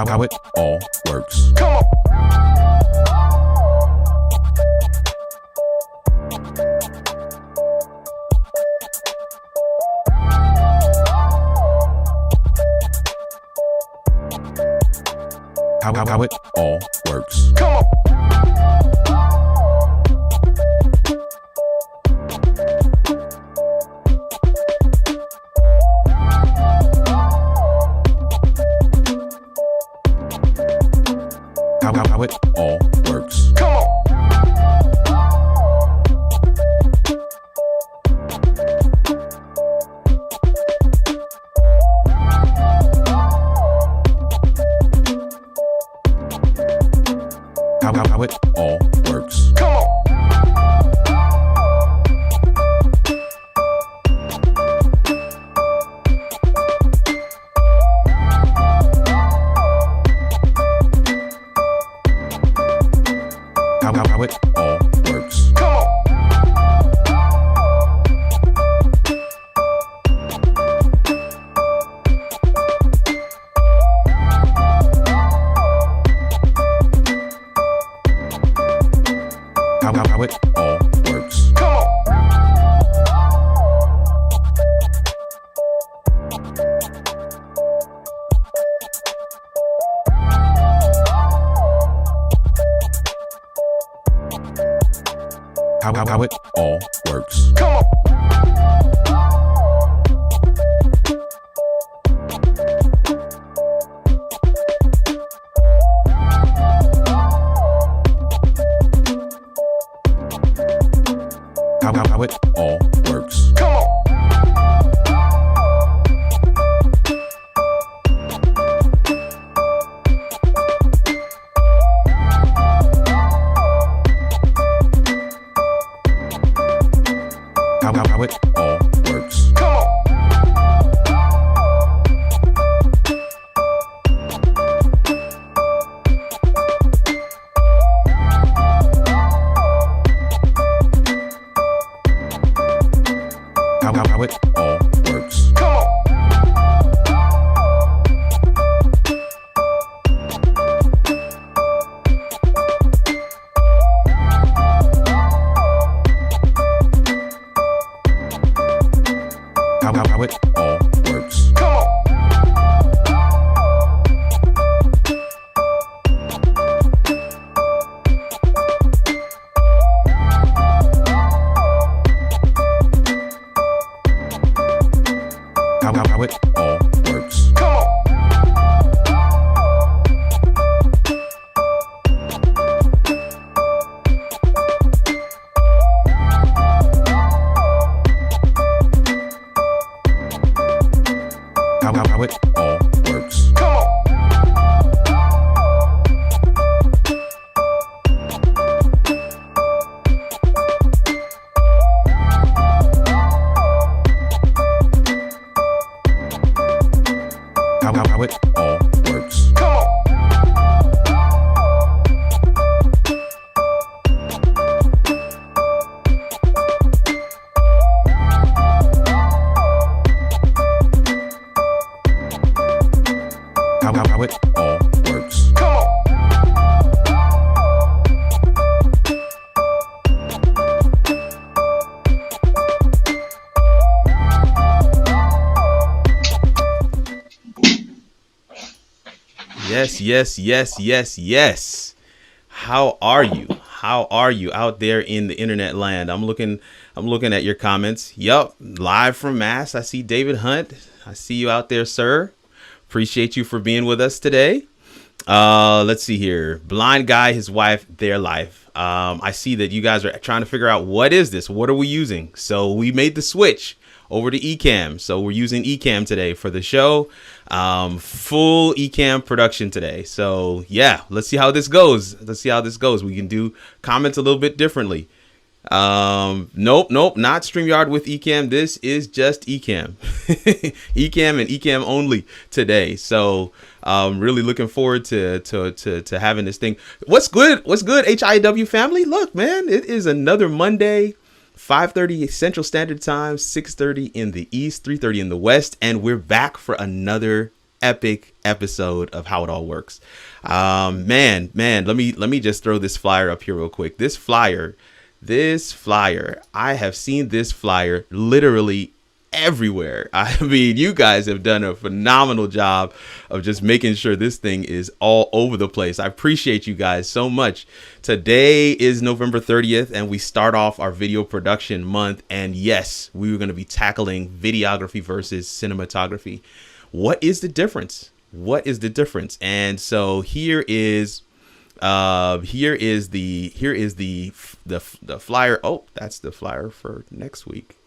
How it all works. Come on. How it all works. Come on. How it all works. Come on. How it all works. Come on. How it all works. Come on. How it all works. Come on. How it all works. Come on. How it all works. Come on. How it all works. Come on. How it all works. Come on. How it all works. Come on. How it all works. Come on. How it all works. Come on. How it all works. Come on. How it all works. Come on. Yes. How are you? How are you out there in the internet land? I'm looking at your comments. Yup, live from Mass. I see David Hunt. I see you out there, sir. Appreciate you for being with us today. Let's see here. Blind guy, his wife, their life. I see that you guys are trying to figure out what is this? What are we using? So we made the switch over to Ecamm. So we're using Ecamm today for the show. Full Ecamm production today. So yeah, let's see how this goes. We can do comments a little bit differently. Nope, not StreamYard with Ecamm. This is just Ecamm. Ecamm and Ecamm only today. So really looking forward to having this thing. What's good, HIW family? Look, man, it is another Monday. 5:30 Central Standard Time, 6:30 in the East, 3:30 in the West, and we're back for another epic episode of How It All Works. Man, let me just throw this flyer up here real quick. This flyer, I have seen this flyer literally everywhere. I mean, you guys have done a phenomenal job of just making sure this thing is all over the place. I appreciate you guys so much. Today is November 30th, and we start off our video production month. And yes, we were going to be tackling videography versus cinematography. What is the difference? What is the difference? And so here is the flyer. Oh, that's the flyer for next week.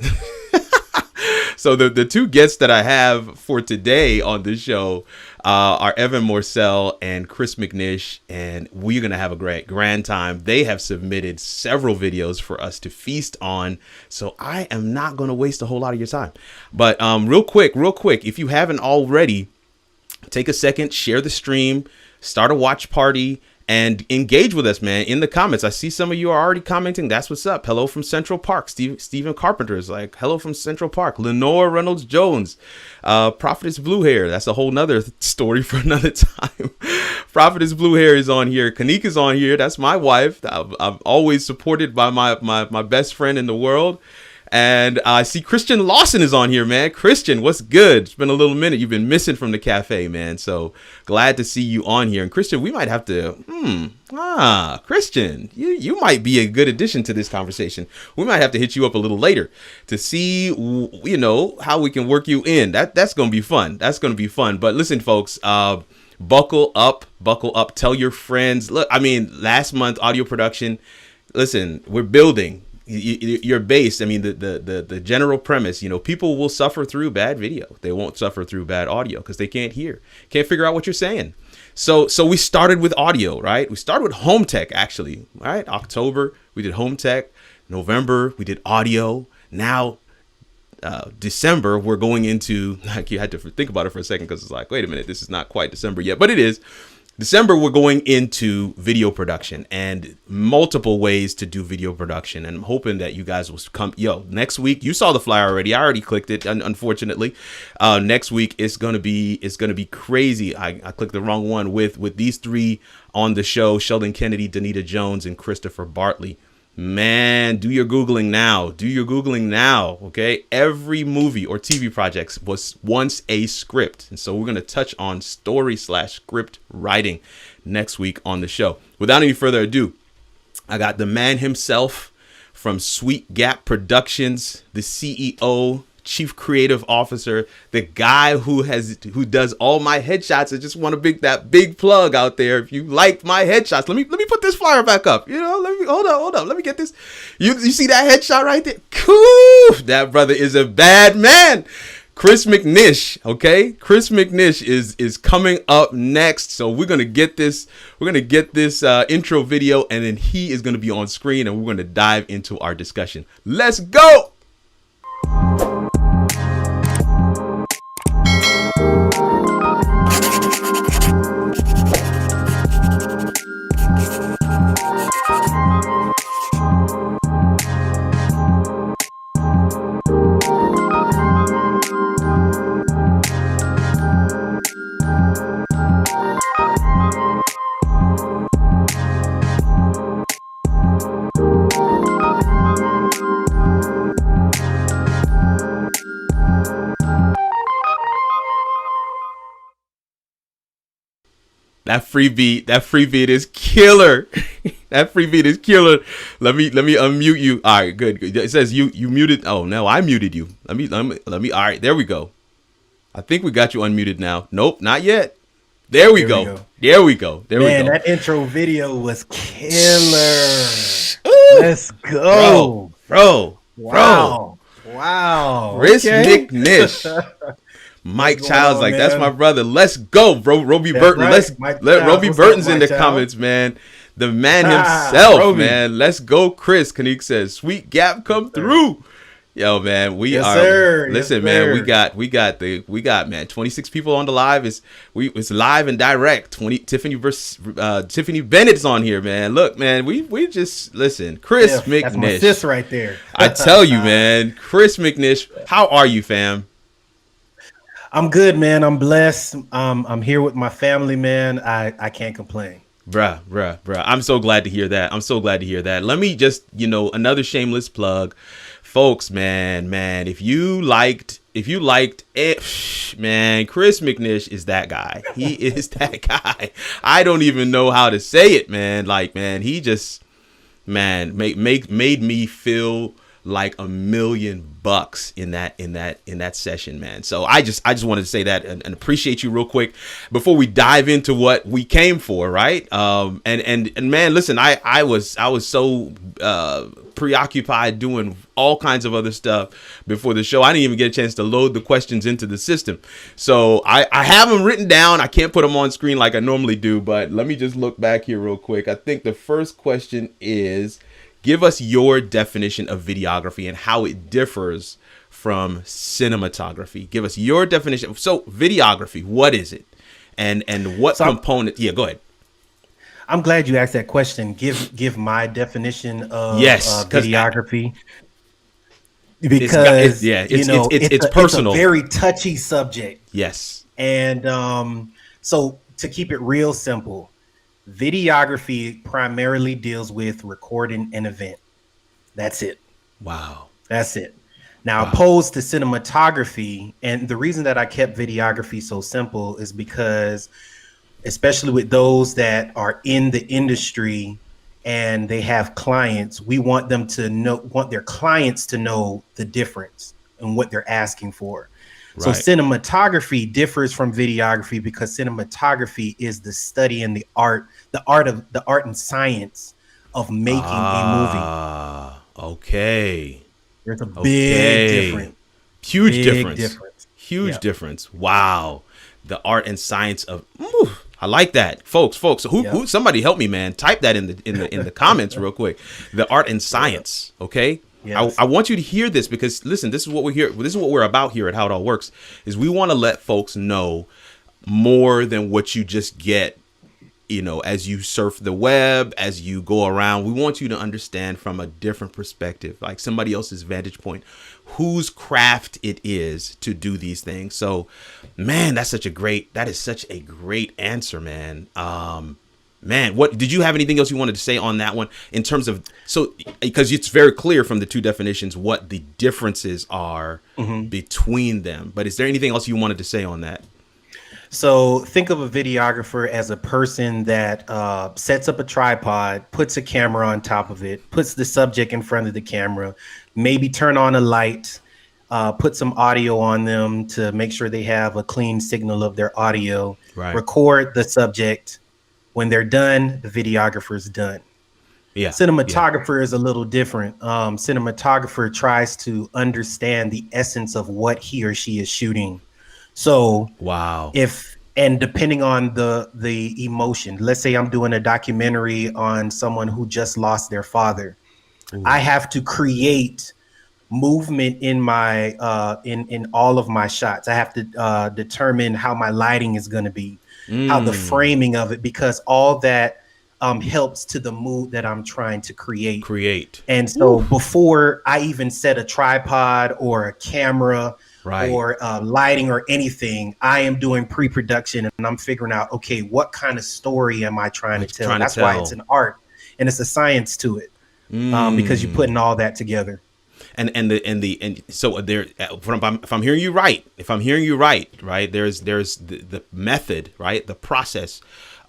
So the two guests that I have for today on this show are Evan Morsell and Chris McNish, and we're going to have a grand time. They have submitted several videos for us to feast on, so I am not going to waste a whole lot of your time. But real quick, if you haven't already, take a second, share the stream, start a watch party, and engage with us, man, in the comments. I see some of you are already commenting. That's what's up. Hello from Central Park. Stephen Carpenter is like, hello from Central Park. Lenore Reynolds Jones. Prophetess Blue Hair. That's a whole nother story for another time. Prophetess Blue Hair is on here. Kanika is on here. That's my wife. I'm always supported by my best friend in the world. And I see Christian Lawson is on here, man. Christian, what's good? It's been a little minute. You've been missing from the cafe, man. So glad to see you on here. And Christian, we might have to, Christian, you might be a good addition to this conversation. We might have to hit you up a little later to see, you know, how we can work you in. That's going to be fun. That's going to be fun. But listen, folks, buckle up, tell your friends. Look, I mean, last month, audio production, listen, we're building. Your base. I mean, the general premise, you know, people will suffer through bad video. They won't suffer through bad audio because they can't figure out what you're saying. So we started with audio, right? We started with home tech, actually, right? October, we did home tech. November, we did audio. Now, December, we're going into, like, you had to think about it for a second because it's like, wait a minute, this is not quite December yet, but it is. December, we're going into video production and multiple ways to do video production. And I'm hoping that you guys will come. Next week, you saw the flyer already. I already clicked it. Unfortunately, next week it's gonna be crazy. I clicked the wrong one with these three on the show: Sheldon Kennedy, Danita Jones, and Christopher Bartley. Man, do your Googling now. Okay. Every movie or TV project was once a script. And so we're going to touch on story/script writing next week on the show. Without any further ado, I got the man himself from Sweet Gap Productions, the CEO, Chief Creative Officer, the guy who does all my headshots. I just want to make that big plug out there. If you liked my headshots, let me put this flyer back up. You know, hold up. Let me get this. You see that headshot right there? Cool. That brother is a bad man. Chris McNish, okay? Chris McNish is coming up next. So we're gonna get this intro video, and then he is gonna be on screen, and we're gonna dive into our discussion. Let's go. That free beat is killer. That free beat is killer. Let me unmute you. All right, good. It says you muted. Oh no, I muted you. Let me. All right, there we go. I think we got you unmuted now. Nope, not yet. There we go. Man, that intro video was killer. Ooh, let's go, bro. Wow. Chris McNish. Mike Child's like, man? That's my brother. Let's go, bro. Roby Burton. Right. Let Roby Burton's in the comments, man. The man himself, man. Let's go, Chris. Kanik says, Sweet Gap come through. Yo, man, listen, man, we got man, 26 people on the live. It's live and direct. Tiffany Bennett's on here, man. Look, man, we just listen. Chris McNish. That's my sis right there. I tell you, man, Chris McNish, how are you, fam? I'm good, man. I'm blessed. I'm here with my family, man. I can't complain. Bruh. I'm so glad to hear that. Let me just, another shameless plug. Folks, man, if you liked it, man, Chris McNish is that guy. He is that guy. I don't even know how to say it, man. Like, man, he just, man, made me feel like $1,000,000 in that session, man. So I just wanted to say that and appreciate you real quick before we dive into what we came for, right? And man, listen, I was so preoccupied doing all kinds of other stuff before the show. I didn't even get a chance to load the questions into the system. So I have them written down. I can't put them on screen like I normally do, but let me just look back here real quick. I think the first question is, give us your definition of videography and how it differs from cinematography. Give us your definition. So videography, what is it? And what component? Yeah, go ahead. I'm glad you asked that question. Give my definition of videography. Because it's personal. It's a very touchy subject. Yes. And so to keep it real simple, videography primarily deals with recording an event. That's it. Wow. That's it. Now, opposed to cinematography, and the reason that I kept videography so simple is because, especially with those that are in the industry and they have clients, we want their clients to know the difference and what they're asking for. So cinematography differs from videography because cinematography is the study and the art and science of making a movie. Okay. There's a big difference. Huge difference. Wow. The art and science of I like that. Folks. So who somebody help me, man. Type that in the comments real quick. The art and science, okay? Yes. I want you to hear this because listen, this is what we're here. This is what we're about here at How It All Works. Is we want to let folks know more than what you just get, as you surf the web, as you go around. We want you to understand from a different perspective, like somebody else's vantage point, whose craft it is to do these things. So, man, that is such a great answer, man. Man, what did you have anything else you wanted to say on that one in terms of because it's very clear from the two definitions what the differences are between them. But is there anything else you wanted to say on that? So think of a videographer as a person that sets up a tripod, puts a camera on top of it, puts the subject in front of the camera, maybe turn on a light, put some audio on them to make sure they have a clean signal of their audio, record the subject. When they're done, the videographer's done. Yeah. Cinematographer is a little different. Cinematographer tries to understand the essence of what he or she is shooting. So depending on the emotion, let's say I'm doing a documentary on someone who just lost their father. I have to create movement in my in all of my shots. I have to determine how my lighting is going to be. How the framing of it, because all that helps to the mood that I'm trying to create. And so before I even set a tripod or a camera or lighting or anything, I am doing pre-production and I'm figuring out, okay, what kind of story am I trying to tell? That's why it's an art and it's a science to it, because you're putting all that together. And so there, if I'm hearing you right, right, there's the method, right, the process,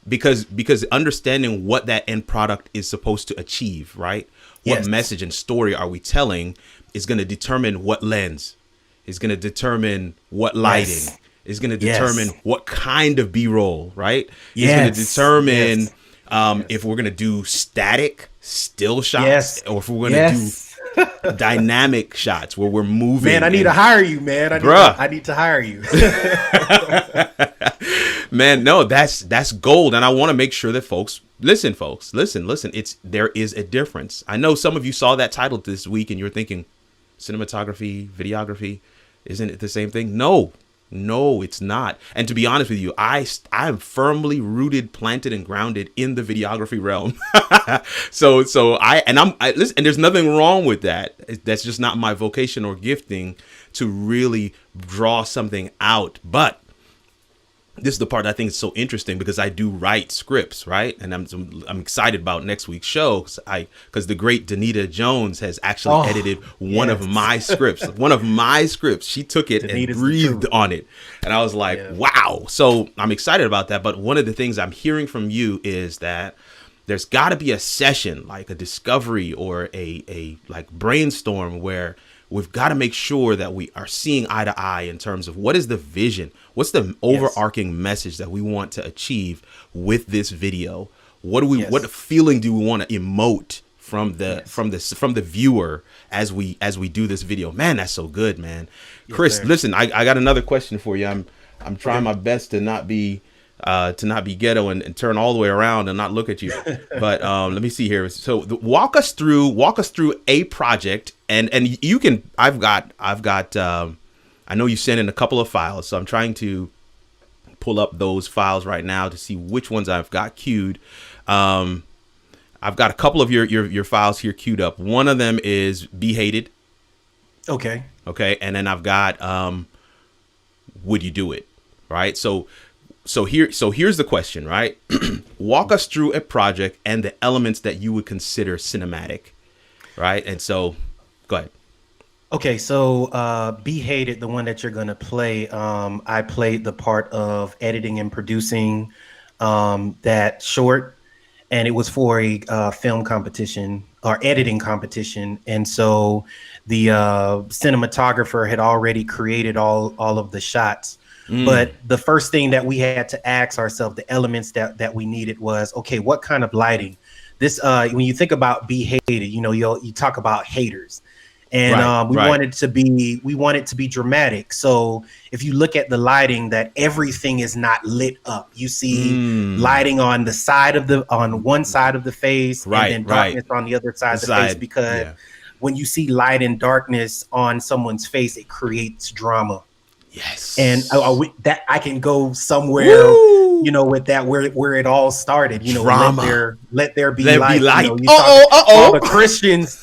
because understanding what that end product is supposed to achieve, right, what message and story are we telling is going to determine what lens, is going to determine what lighting, is going to determine what kind of B-roll, right, is going to determine if we're going to do static still shots or if we're going to do dynamic shots where we're moving. Man, I need to hire you, man. I need to hire you. Man, no, that's gold. And I want to make sure that folks listen. There is a difference. I know some of you saw that title this week and you're thinking cinematography, videography, isn't it the same thing? No, No, it's not. And to be honest with you, I'm firmly rooted, planted, and grounded in the videography realm. Listen, and there's nothing wrong with that. That's just not my vocation or gifting to really draw something out. But this is the part I think is so interesting, because I do write scripts, right? And I'm excited about next week's show, because the great Danita Jones has actually edited one of my scripts. One of my scripts. She took it and breathed on it. And I was like, wow. So I'm excited about that. But one of the things I'm hearing from you is that there's got to be a session, like a discovery or a like brainstorm, where we've got to make sure that we are seeing eye to eye in terms of what is the vision, what's the overarching message that we want to achieve with this video. What feeling do we want to emote from the viewer as we do this video? Man, that's so good, man. Yes, Chris, listen, I got another question for you. I'm trying my best to not be ghetto and turn all the way around and not look at you. But let me see here. So walk us through a project, and you can. I've got. I know you sent in a couple of files, so I'm trying to pull up those files right now to see which ones I've got queued. I've got a couple of your files here queued up. One of them is Be Hated. Okay, and then I've got Would You Do It? Right. So here's the question, right? Walk us through a project and the elements that you would consider cinematic, right? And so, go ahead. Okay, so Be Hated, the one that you're gonna play, I played the part of editing and producing that short, and it was for a film competition or editing competition, and so the cinematographer had already created all of the shots. But the first thing that we had to ask ourselves, the elements that we needed was, okay, what kind of lighting? This when you think about Be Hated, you talk about haters, and we want it to be dramatic. So if you look at the lighting, that everything is not lit up. You see lighting on one side of the face, and then darkness on the other side of the face, because when you see light and darkness on someone's face, it creates drama. Yes. And that I can go somewhere, with that where it all started. Drama. Let there be light. All the Christians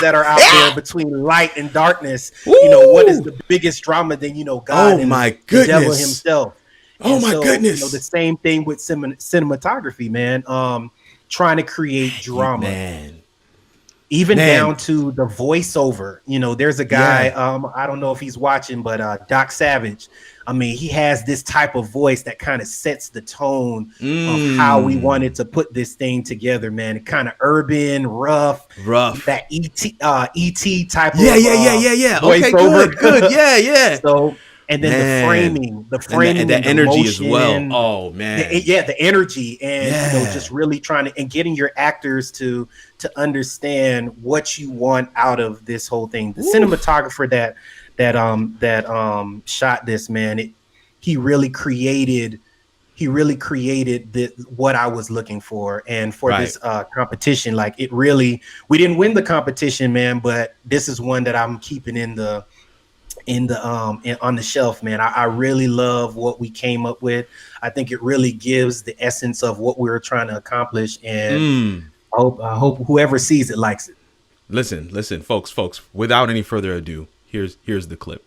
that are out there between light and darkness. What is the biggest drama than God and the devil himself? Goodness. The same thing with cinematography, man. Trying to create drama. Man. Even down to the voiceover, there's a guy, I don't know if he's watching, but Doc Savage, I mean, he has this type of voice that kind of sets the tone of how we wanted to put this thing together, man. It kind of urban, rough, that ET type of voiceover. Okay, good. Yeah. So, and then the framing, and the energy as well. Oh man, the energy, and just really trying to and getting your actors to understand what you want out of this whole thing. The cinematographer that shot this, man, he really created what I was looking for, and for this competition, like we didn't win the competition, man, but this is one that I'm keeping on the shelf, man. I really love what we came up with. I think it really gives the essence of what we were trying to accomplish, and I hope whoever sees it likes it. Listen, folks, without any further ado, here's the clip.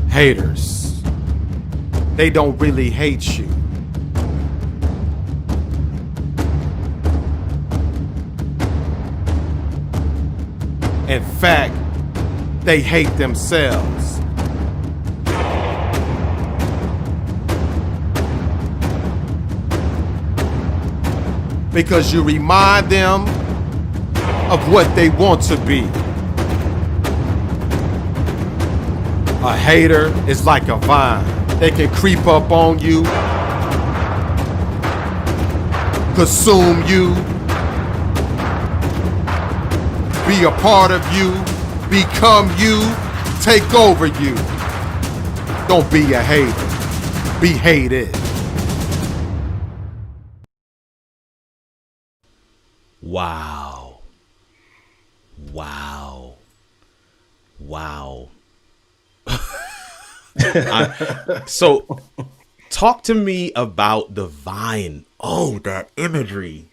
Haters, they don't really hate you. In fact, they hate themselves. Because you remind them of what they want to be. A hater is like a vine. They can creep up on you, consume you, be a part of you, become you, take over you. Don't be a hater, be hated. Wow. So talk to me about the vine. Oh, that imagery.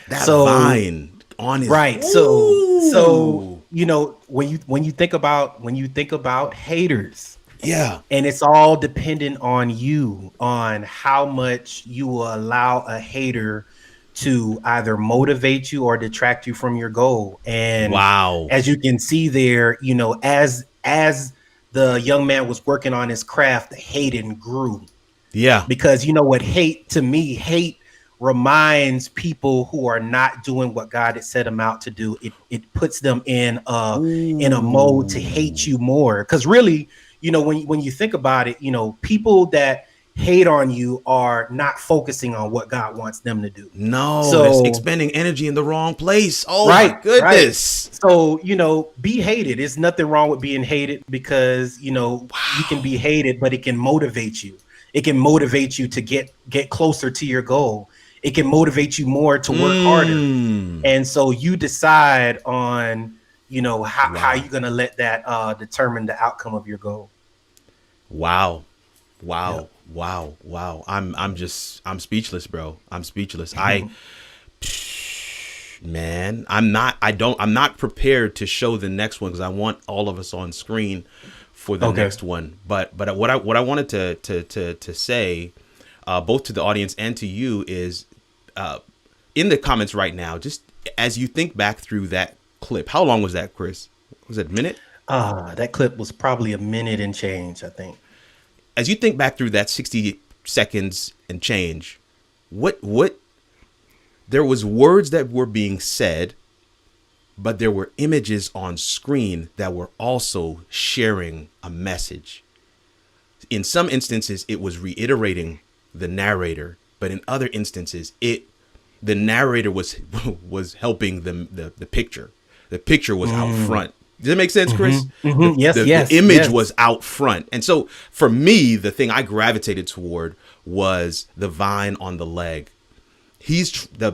That vine on his right. So when you think about haters, yeah. and it's all dependent on you, on how much you will allow a hater to either motivate you or detract you from your goal. And Wow. as you can see there, as the young man was working on his craft, the hate grew. Yeah. Because hate reminds people who are not doing what God had set them out to do. It puts them in a mode to hate you more. Because really, when you think about it, people that hate on you are not focusing on what God wants them to do. No, that's So expending energy in the wrong place. Oh my right. goodness. So, be hated. There's nothing wrong with being hated because, you can be hated, but it can motivate you. It can motivate you to get closer to your goal. It can motivate you more to work harder. And so you decide on, how you're going to let that determine the outcome of your goal. Wow. Yep. Wow. I'm speechless, bro. I'm speechless. Man, I'm not prepared to show the next one because I want all of us on screen for the next one. But what I wanted to say, both to the audience and to you is, in the comments right now, just as you think back through that clip, how long was that, Chris? Was it a minute? That clip was probably a minute and change, I think. As you think back through that 60 seconds and change, what there was words that were being said, but there were images on screen that were also sharing a message. In some instances, it was reiterating the narrator, but in other instances, the narrator was helping the picture. The picture was out front. Does that make sense, Chris? Yes, the image was out front. And so for me, the thing I gravitated toward was the vine on the leg. He's the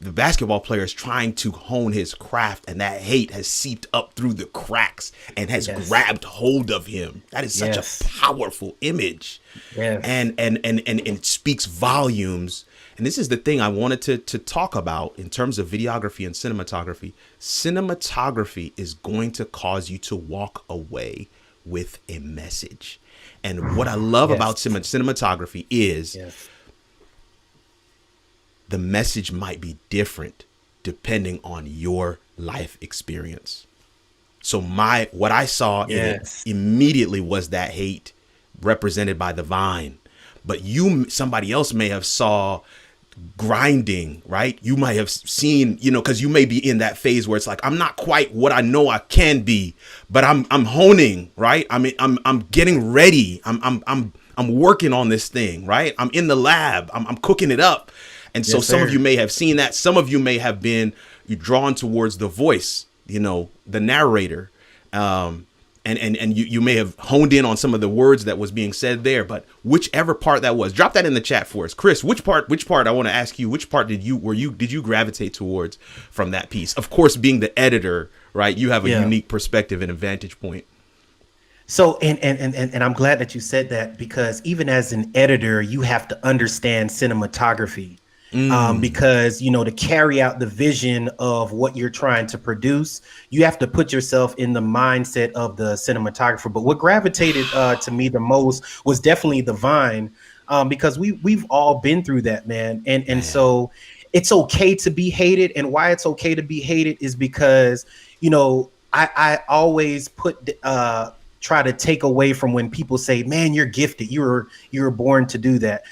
basketball player is trying to hone his craft, and that hate has seeped up through the cracks and has grabbed hold of him. That is such a powerful image. Yes. And it speaks volumes. And this is the thing I wanted to talk about in terms of videography and cinematography. Cinematography is going to cause you to walk away with a message. And what I love about cinematography is the message might be different depending on your life experience. So what I saw in it immediately was that hate represented by the vine. But somebody else may have saw grinding, right? You might have seen, because you may be in that phase where it's like, I'm not quite what I know I can be, but I'm honing, right? I mean, I'm getting ready. I'm working on this thing, right? I'm in the lab. I'm cooking it up. And so some of you may have seen that. Some of you may have been drawn towards the voice, the narrator. And you may have honed in on some of the words that was being said there, but whichever part that was, drop that in the chat for us. Chris, which part I want to ask you, which part did you gravitate towards from that piece? Of course, being the editor, right? You have a unique perspective and a vantage point. So, and I'm glad that you said that, because even as an editor, you have to understand cinematography. Because, to carry out the vision of what you're trying to produce, you have to put yourself in the mindset of the cinematographer. But what gravitated to me the most was definitely the vine, because we've all been through that, man. And so it's okay to be hated. And why it's okay to be hated is because, I always try to take away from when people say, man, you're gifted. You were born to do that.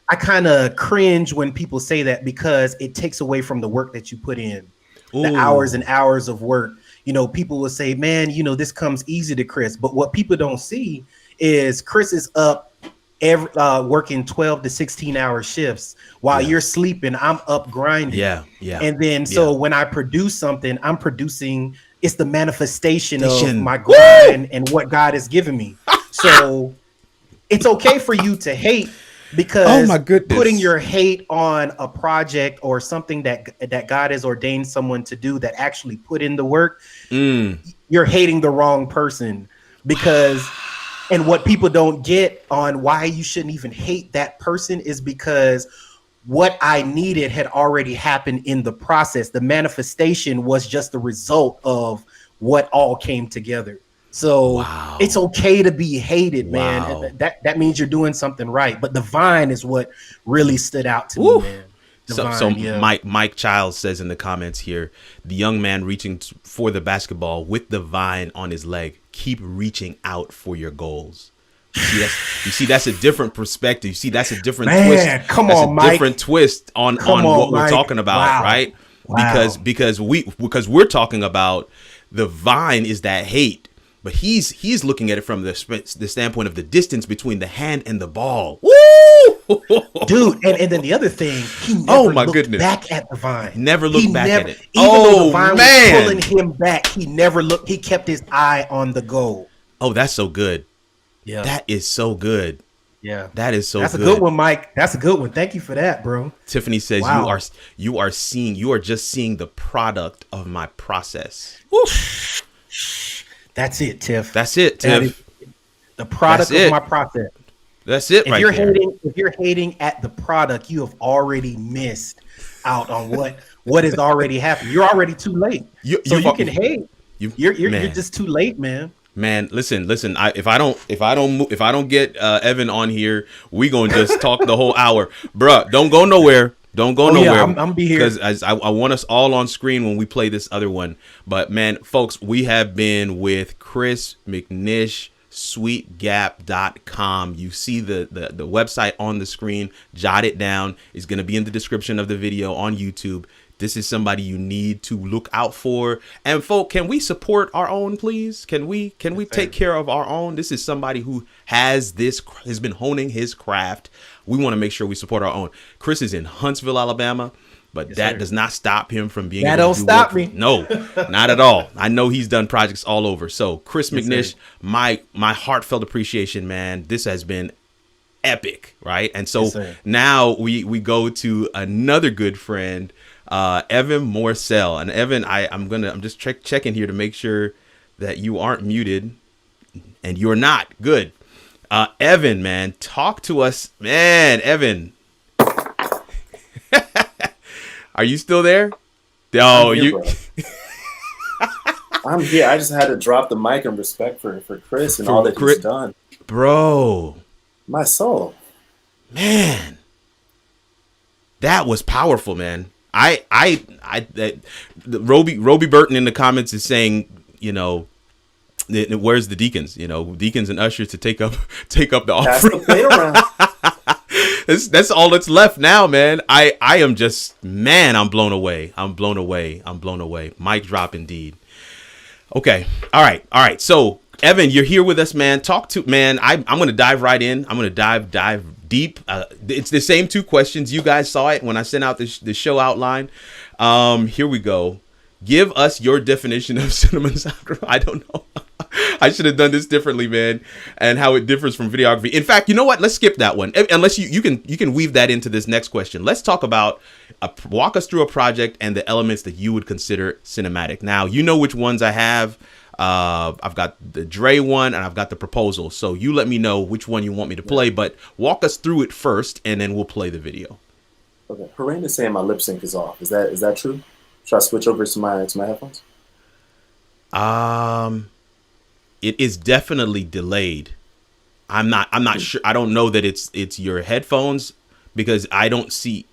I kind of cringe when people say that, because it takes away from the work that you put in, the hours and hours of work. People will say, man, this comes easy to Chris. But what people don't see is Chris is up working 12 to 16 hour shifts while you're sleeping. I'm up grinding. Yeah. And then so when I produce something, I'm producing, it's the manifestation of my grind and what God has given me. So it's okay for you to hate. Because Oh my goodness. putting your hate on a project or something that God has ordained someone to do that actually put in the work, you're hating the wrong person. Because and what people don't get on why you shouldn't even hate that person is because what I needed had already happened in the process. The manifestation was just the result of what all came together. So it's okay to be hated, man. And that means you're doing something right. But the vine is what really stood out to me, man. So Mike Childs says in the comments here, the young man reaching for the basketball with the vine on his leg. Keep reaching out for your goals. You see, that's a different perspective. You see, that's a different twist. Come that's on, a Mike. different twist on what we're talking about, right? Because we're talking about the vine is that hate, but he's looking at it from the standpoint of the distance between the hand and the ball. Woo! Dude, and then the other thing, he never looked back at the vine. Never looked back at it. Even though the vine was pulling him back, he never looked. He kept his eye on the goal. Oh, that's so good. Yeah, that is so good. Yeah, that is so. That's good. a good one, Mike. That's a good one. Thank you for that, bro. Tiffany says you are just seeing the product of my process. Woo. That's it, Tiff. That's it, Tiff. The product of my process. That's it. If you're hating at the product, you have already missed out on what has already happened. You're already too late. You can hate. You're just too late, man. Man, listen. If I don't get Evan on here, we gonna just talk the whole hour, bruh. Don't go nowhere. Don't go nowhere. Yeah, I'm be here because I want us all on screen when we play this other one. But man, folks, we have been with Chris McNish, sweetgap.com. You see the website on the screen. Jot it down. It's going to be in the description of the video on YouTube. This is somebody you need to look out for. And folk, can we support our own, please? Can we take care of our own? This is somebody who has been honing his craft. We want to make sure we support our own. Chris is in Huntsville, Alabama, but that does not stop him from being able to do don't stop me. No, not at all. I know he's done projects all over. So Chris McNish, my heartfelt appreciation, man. This has been epic, right? And so now we go to another good friend, Evan Morsell. And Evan, I'm just checking here to make sure that you aren't muted, and you're not. Good. Evan, man, talk to us, man. Evan, are you still there? Oh, I'm here. I just had to drop the mic in respect for Chris and all that he's done, bro. My soul, man, that was powerful, man. Roby Burton in the comments is saying, where's the deacons? Deacons and ushers to take up the offering. That's all that's left now, man. I am just, man, I'm blown away. I'm blown away. Mic drop indeed. Okay. All right. So Evan, you're here with us, man. I'm going to dive right in. I'm going to dive deep. It's the same two questions. You guys saw it when I sent out the show outline. Here we go. Give us your definition of cinematography. I don't know. I should have done this differently, man, and how it differs from videography. In fact, you know what? Let's skip that one. Unless you can weave that into this next question. Let's talk about walk us through a project and the elements that you would consider cinematic. Now, you know which ones I have. I've got the Dre one and I've got the proposal. So you let me know which one you want me to play, but walk us through it first, and then we'll play the video. Okay. Hooray is saying my lip sync is off. Is that true? Should I switch over to my headphones? It is definitely delayed. I'm not sure. I don't know that it's your headphones, because I don't see.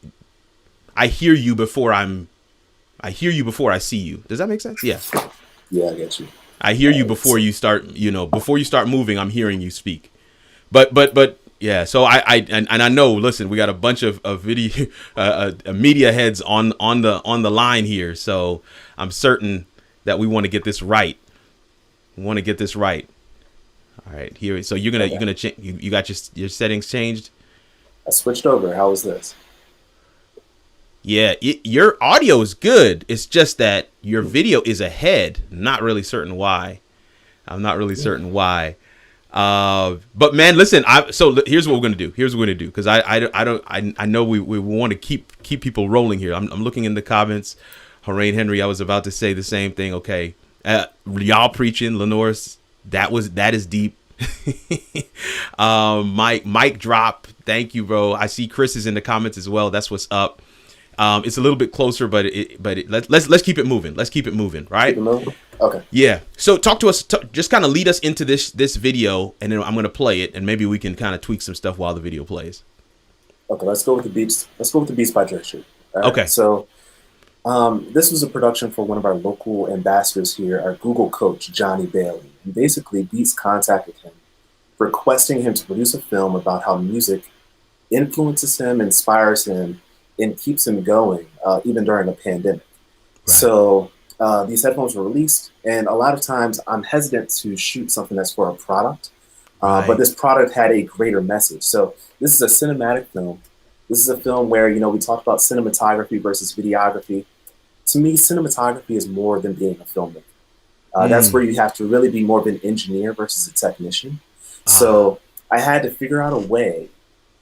I hear you before I see you. Does that make sense? Yeah. Yeah, I get you. I hear you before you start. Before you start moving, I'm hearing you speak. But yeah. So I know. Listen, we got a bunch of video media heads on the line here. So I'm certain that we want to get this right. All right, here. So you're gonna change. You got your settings changed. I switched over. How was this? Yeah, your audio is good. It's just that your video is ahead. Not really certain why. I'm not really certain why. But man, listen, here's what we're gonna do. Because I know we want to keep people rolling here. I'm looking in the comments. Horain Henry, I was about to say the same thing. Okay, y'all preaching, Lenore's. That is deep. Mike drop. Thank you, bro. I see Chris is in the comments as well. That's what's up. It's a little bit closer, but let's keep it moving. Let's keep it moving, right? Keep it moving? Okay. Yeah. So talk to us. Just kind of lead us into this video, and then I'm going to play it, and maybe we can kind of tweak some stuff while the video plays. Okay. Let's go with the beats. Let's go with the Beats by Drake shoot. Right? Okay. So, this was a production for one of our local ambassadors here, our Google coach, Johnny Bailey. And basically, Beats contacted him, requesting him to produce a film about how music influences him, inspires him, and keeps him going, even during a pandemic. Right. So these headphones were released, and a lot of times I'm hesitant to shoot something that's for a product, but this product had a greater message. So this is a cinematic film. This is a film where, we talked about cinematography versus videography. To me, cinematography is more than being a filmmaker. That's where you have to really be more of an engineer versus a technician. So I had to figure out a way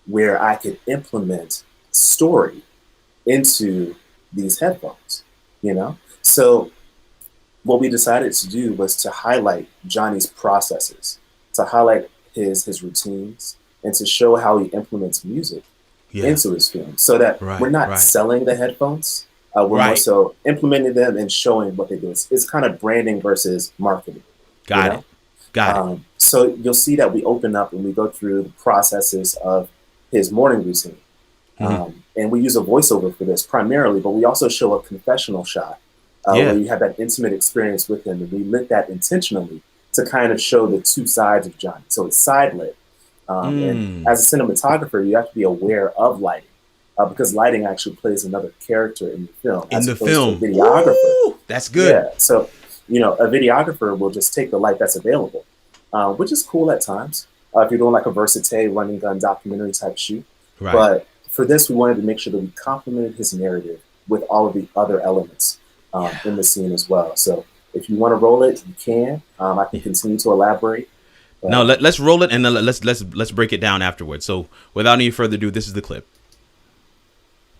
where I could implement story into these headphones, So what we decided to do was to highlight Johnny's processes, to highlight his routines, and to show how he implements music into his film, so that we're not selling the headphones. We're more so implementing them and showing what they do. It's kind of branding versus marketing. Got it. So you'll see that we open up and we go through the processes of his morning routine. And we use a voiceover for this primarily, but we also show a confessional shot where you have that intimate experience with him. And we lit that intentionally to kind of show the two sides of Johnny. So it's side lit. And as a cinematographer, you have to be aware of lighting because lighting actually plays another character in the film. In the film. A videographer. Ooh, that's good. Yeah. So, a videographer will just take the light that's available, which is cool at times. If you're doing like a versatility running gun documentary type shoot. Right. But for this, we wanted to make sure that we complemented his narrative with all of the other elements in the scene as well. So if you want to roll it, you can. I can continue to elaborate. No, let's roll it, and then let's break it down afterwards. So without any further ado, this is the clip.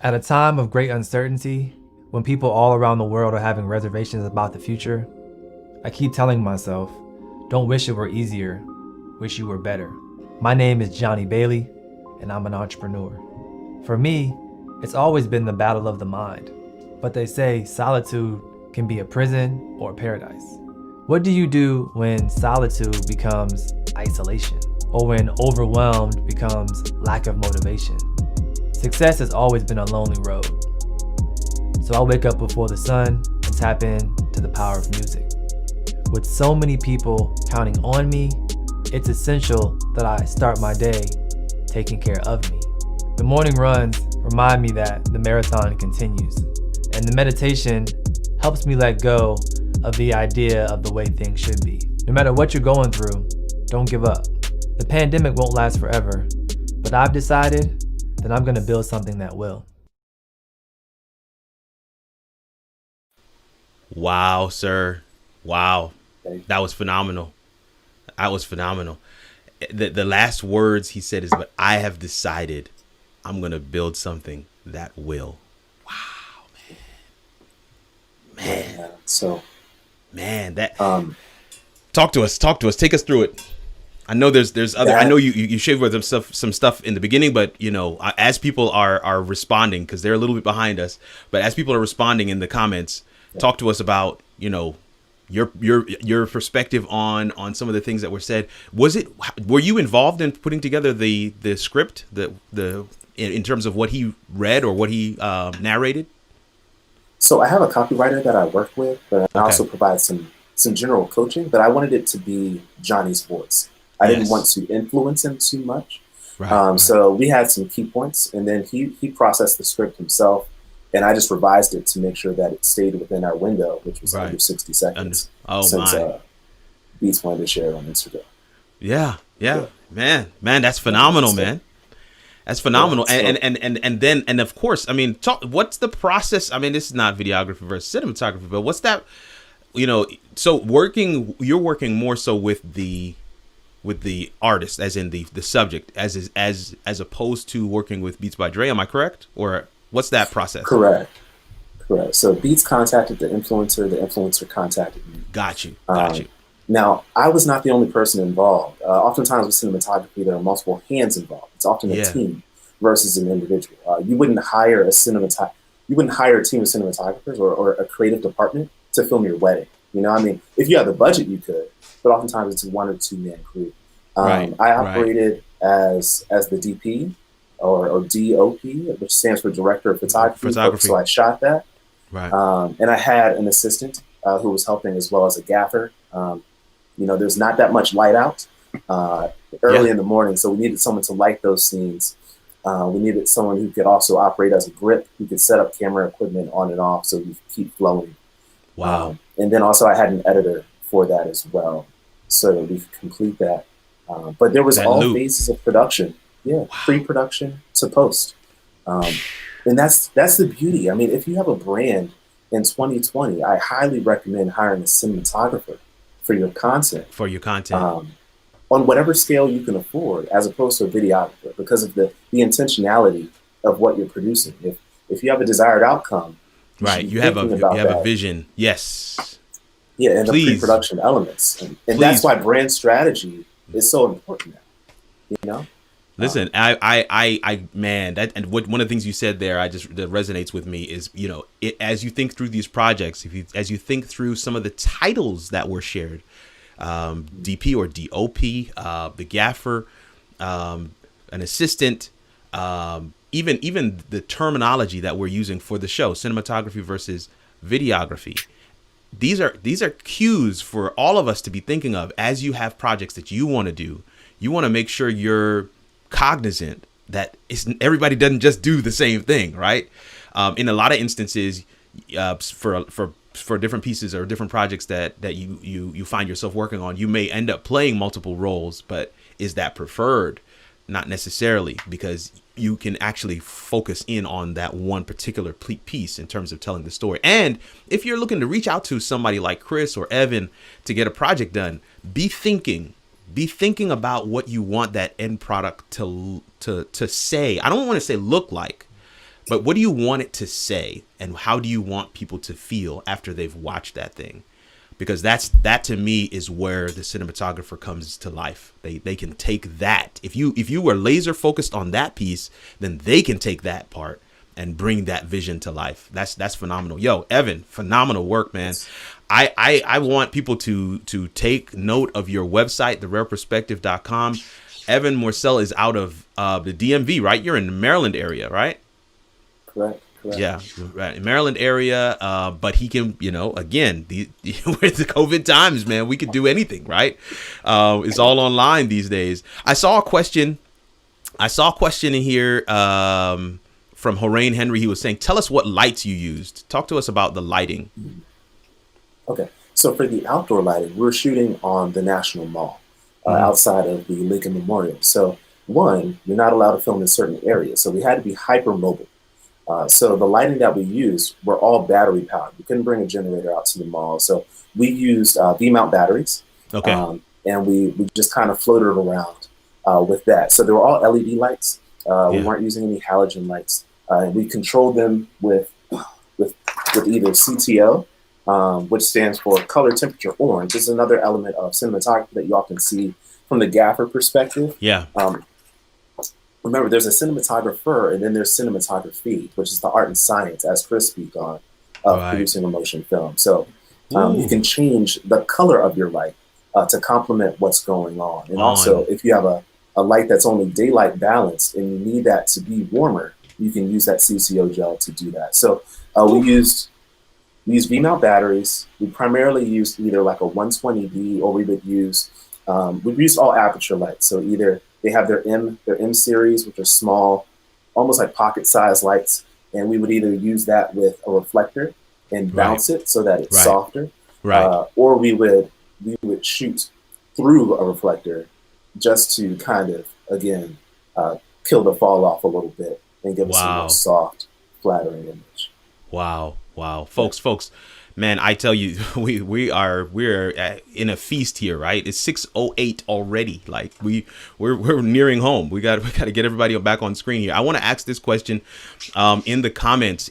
At a time of great uncertainty, when people all around the world are having reservations about the future, I keep telling myself, don't wish it were easier, wish you were better. My name is Johnny Bailey, and I'm an entrepreneur. For me, it's always been the battle of the mind, but they say solitude can be a prison or a paradise. What do you do when solitude becomes isolation, or when overwhelmed becomes lack of motivation? Success has always been a lonely road. So I wake up before the sun and tap in to the power of music. With so many people counting on me, it's essential that I start my day taking care of me. The morning runs remind me that the marathon continues, and the meditation helps me let go of the idea of the way things should be. No matter what you're going through, don't give up. The pandemic won't last forever, but I've decided that I'm gonna build something that will. Wow, sir. Wow. That was phenomenal. That was phenomenal. The last words he said is, but I have decided I'm going to build something that will. Wow, man. Yeah, so, man, that, talk to us, take us through it. I know there's other, I know you shared with them some stuff in the beginning, but as people are responding, cause they're a little bit behind us, but as people are responding in the comments, talk to us about, your perspective on some of the things that were said. Were you involved in putting together the script, in terms of what he read or what he narrated? So I have a copywriter that I work with, but I also provide some general coaching, but I wanted it to be Johnny's voice. I didn't want to influence him too much. Right. So we had some key points, and then he processed the script himself, and I just revised it to make sure that it stayed within our window, which was under 60 seconds. Since Beats wanted to share it on Instagram. Yeah. Man, that's phenomenal, man. That's phenomenal. Yeah, and then of course, I mean, what's the process? I mean, this is not videography versus cinematography, but what's that? So you're working more so with the with the artist, as in the subject, as opposed to working with Beats by Dre. Am I correct? Or what's that process? Correct. So Beats contacted the influencer contacted me. Got you. Now, I was not the only person involved. Oftentimes with cinematography, there are multiple hands involved. It's often a team versus an individual. You wouldn't hire a team of cinematographers or a creative department to film your wedding. You know, I mean, if you have the budget, you could, but oftentimes it's a 1 or 2 man crew. I operated as the DP or DOP, which stands for Director of Photography. So I shot that. Right. And I had an assistant who was helping, as well as a gaffer. You know, there's not that much light out early in the morning, so we needed someone to light those scenes. We needed someone who could also operate as a grip, who could set up camera equipment on and off so we could keep flowing. Wow. And then also I had an editor for that as well, so that we could complete that. But there was all phases of production. Yeah, pre-production to post. And that's the beauty. I mean, if you have a brand in 2020, I highly recommend hiring a cinematographer for your content. On whatever scale you can afford, as opposed to a videographer, because of the intentionality of what you're producing. If you have a desired outcome, you have a vision. Yes. Yeah, and the pre-production elements, and that's why brand strategy is so important now. You know. Listen, man, one of the things you said there, that resonates with me is, you know, as you think through these projects, as you think through some of the titles that were shared, DP or DOP, the gaffer, an assistant, even the terminology that we're using for the show, cinematography versus videography. These are cues for all of us to be thinking of as you have projects that you want to do. You want to make sure you're cognizant that everybody doesn't just do the same thing, right? In a lot of instances, for different pieces or different projects that you find yourself working on, you may end up playing multiple roles, but is that preferred? Not necessarily, because you can actually focus in on that one particular piece in terms of telling the story. And if you're looking to reach out to somebody like Chris or Evan to get a project done, be thinking about what you want that end product to say. I don't want to say look like, but what do you want it to say, and how do you want people to feel after they've watched that thing? Because that to me is where the cinematographer comes to life. They can take that. If you were laser focused on that piece, then they can take that part and bring that vision to life. That's phenomenal. Yo, Evan, phenomenal work, man. I want people to take note of your website, therareperspective.com. Evan Morsell is out of the DMV, right? You're in the Maryland area, right? Correct. Yeah, right. In Maryland area, but he can, you know, again, with the COVID times, man, we could do anything, right? It's all online these days. I saw a question in here from Horain Henry. He was saying, tell us what lights you used. Talk to us about the lighting. Okay, so for the outdoor lighting, we're shooting on the National Mall outside of the Lincoln Memorial. So one, you're not allowed to film in certain areas. So we had to be hyper mobile. So the lighting that we used were all battery powered. We couldn't bring a generator out to the mall. So we used V-mount batteries. Okay. And we just kind of floated around with that. So they were all LED lights. We weren't using any halogen lights. And we controlled them with either CTO, which stands for color temperature orange. This is another element of cinematography that you often see from the gaffer perspective. Yeah. Remember, there's a cinematographer, and then there's cinematography, which is the art and science, as Chris speaks on, of producing a motion film. So you can change the color of your light to complement what's going on. And also, if you have a light that's only daylight balanced and you need that to be warmer, you can use that CCO gel to do that. So we used V-mount batteries. We primarily used either like a 120D, or we would use we've used all aperture lights. So either they have their M series, which are small, almost like pocket-sized lights, and we would either use that with a reflector and bounce it so that it's softer, or we would shoot through a reflector just to kind of, again, kill the fall off a little bit and give us a more soft, flattering image. Wow, folks. man, I tell you, we're in a feast here, right? It's 6:08 already. Like we're nearing home. We got to get everybody back on screen here. I want to ask this question in the comments.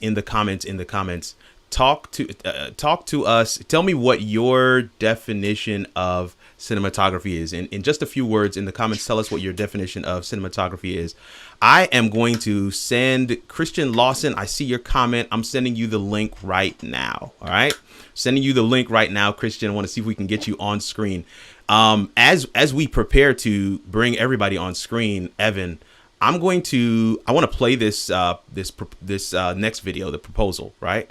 Talk to us. Tell me what your definition of cinematography is. In just a few words in the comments, tell us what your definition of cinematography is. I am going to send Christian Lawson. I see your comment. I'm sending you the link right now. All right. Sending you the link right now, Christian. I want to see if we can get you on screen. As we prepare to bring everybody on screen, Evan, I want to play this next video, the proposal, right?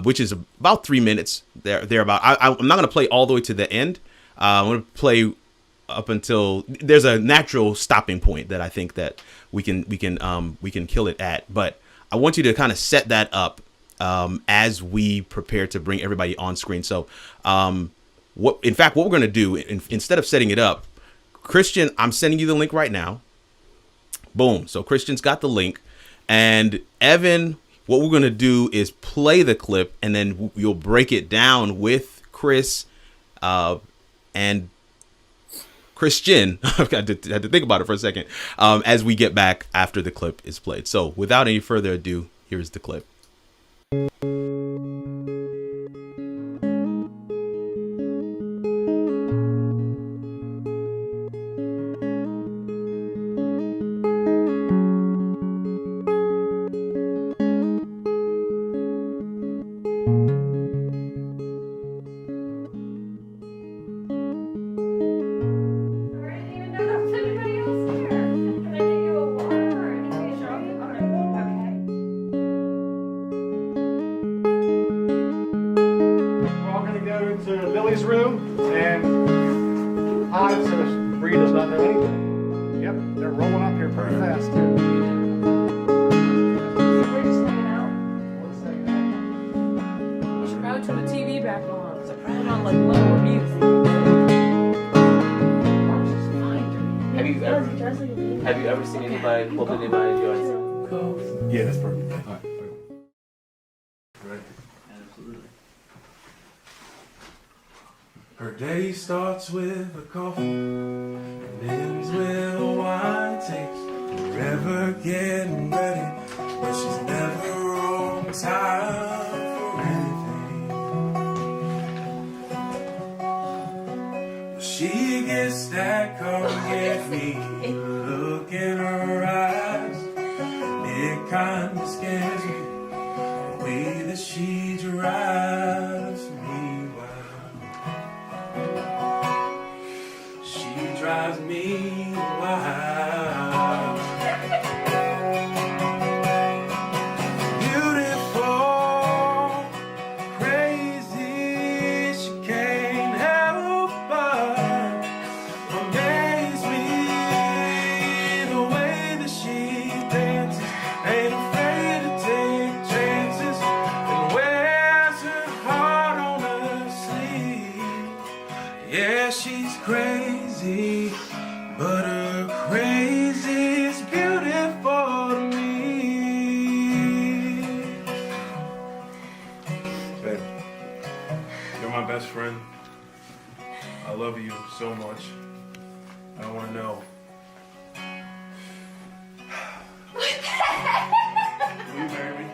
Which is about 3 minutes thereabout. I'm not going to play all the way to the end. I'm going to play up until there's a natural stopping point that I think that we can kill it at. But I want you to kind of set that up as we prepare to bring everybody on screen. So what we're going to do instead of setting it up, Christian, I'm sending you the link right now. Boom. So Christian's got the link, and Evan, what we're going to do is play the clip, and then you'll break it down with Chris and Christian. I had to think about it for a second as we get back after the clip is played. So without any further ado, here's the clip. Have you ever seen anybody whoop anybody in your? Yeah, that's perfect. All right. Right. Absolutely. Her day starts with a coffee and ends with a wine. Takes forever getting ready, but she's never on time for anything. But she gets that come get me look in her eyes. It kinda scares me the way that she drives me wild. She drives me wild. Beautiful, crazy, she can't help but amaze me the way that she dances. Ain't afraid to take chances and wears her heart on her sleeve. Yeah, she's crazy, but her crazy is beautiful to me. Babe, you're my best friend. I love you so much. I want to know. Will you marry me?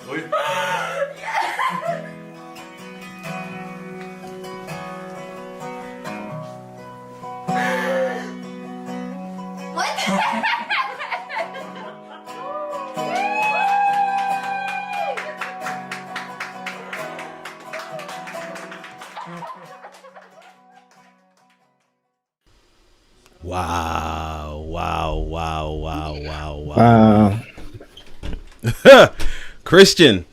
Will you? Wow. Christian,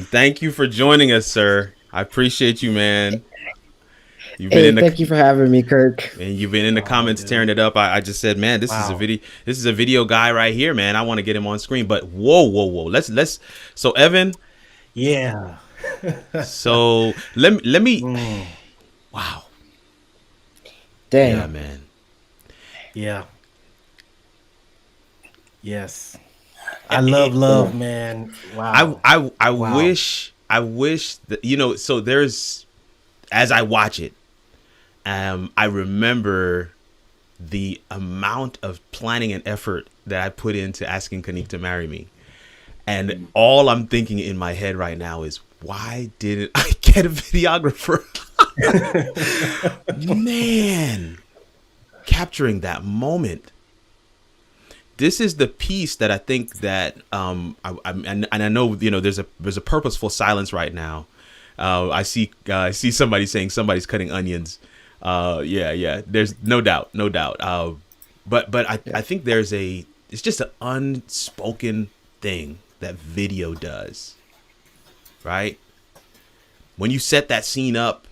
thank you for joining us, sir. I appreciate you, man. You've been Thank you for having me, Kirk. And you've been in the comments tearing it up. I just said, man, this is a video guy right here, man. I want to get him on screen. But whoa. Let's so Evan. Yeah. So let me wow. Dang. Yeah, man. Yeah. Yes. I love, man. Wow. I Wow. wish that, you know, so there's, as I watch it, I remember the amount of planning and effort that I put into asking Kanique to marry me. And all I'm thinking in my head right now is, why didn't I get a videographer? Man, capturing that moment. This is the piece that I think that I know, you know, there's a purposeful silence right now. I see somebody saying somebody's cutting onions. Yeah. There's no doubt. But I think it's just an unspoken thing that video does, right? When you set that scene up,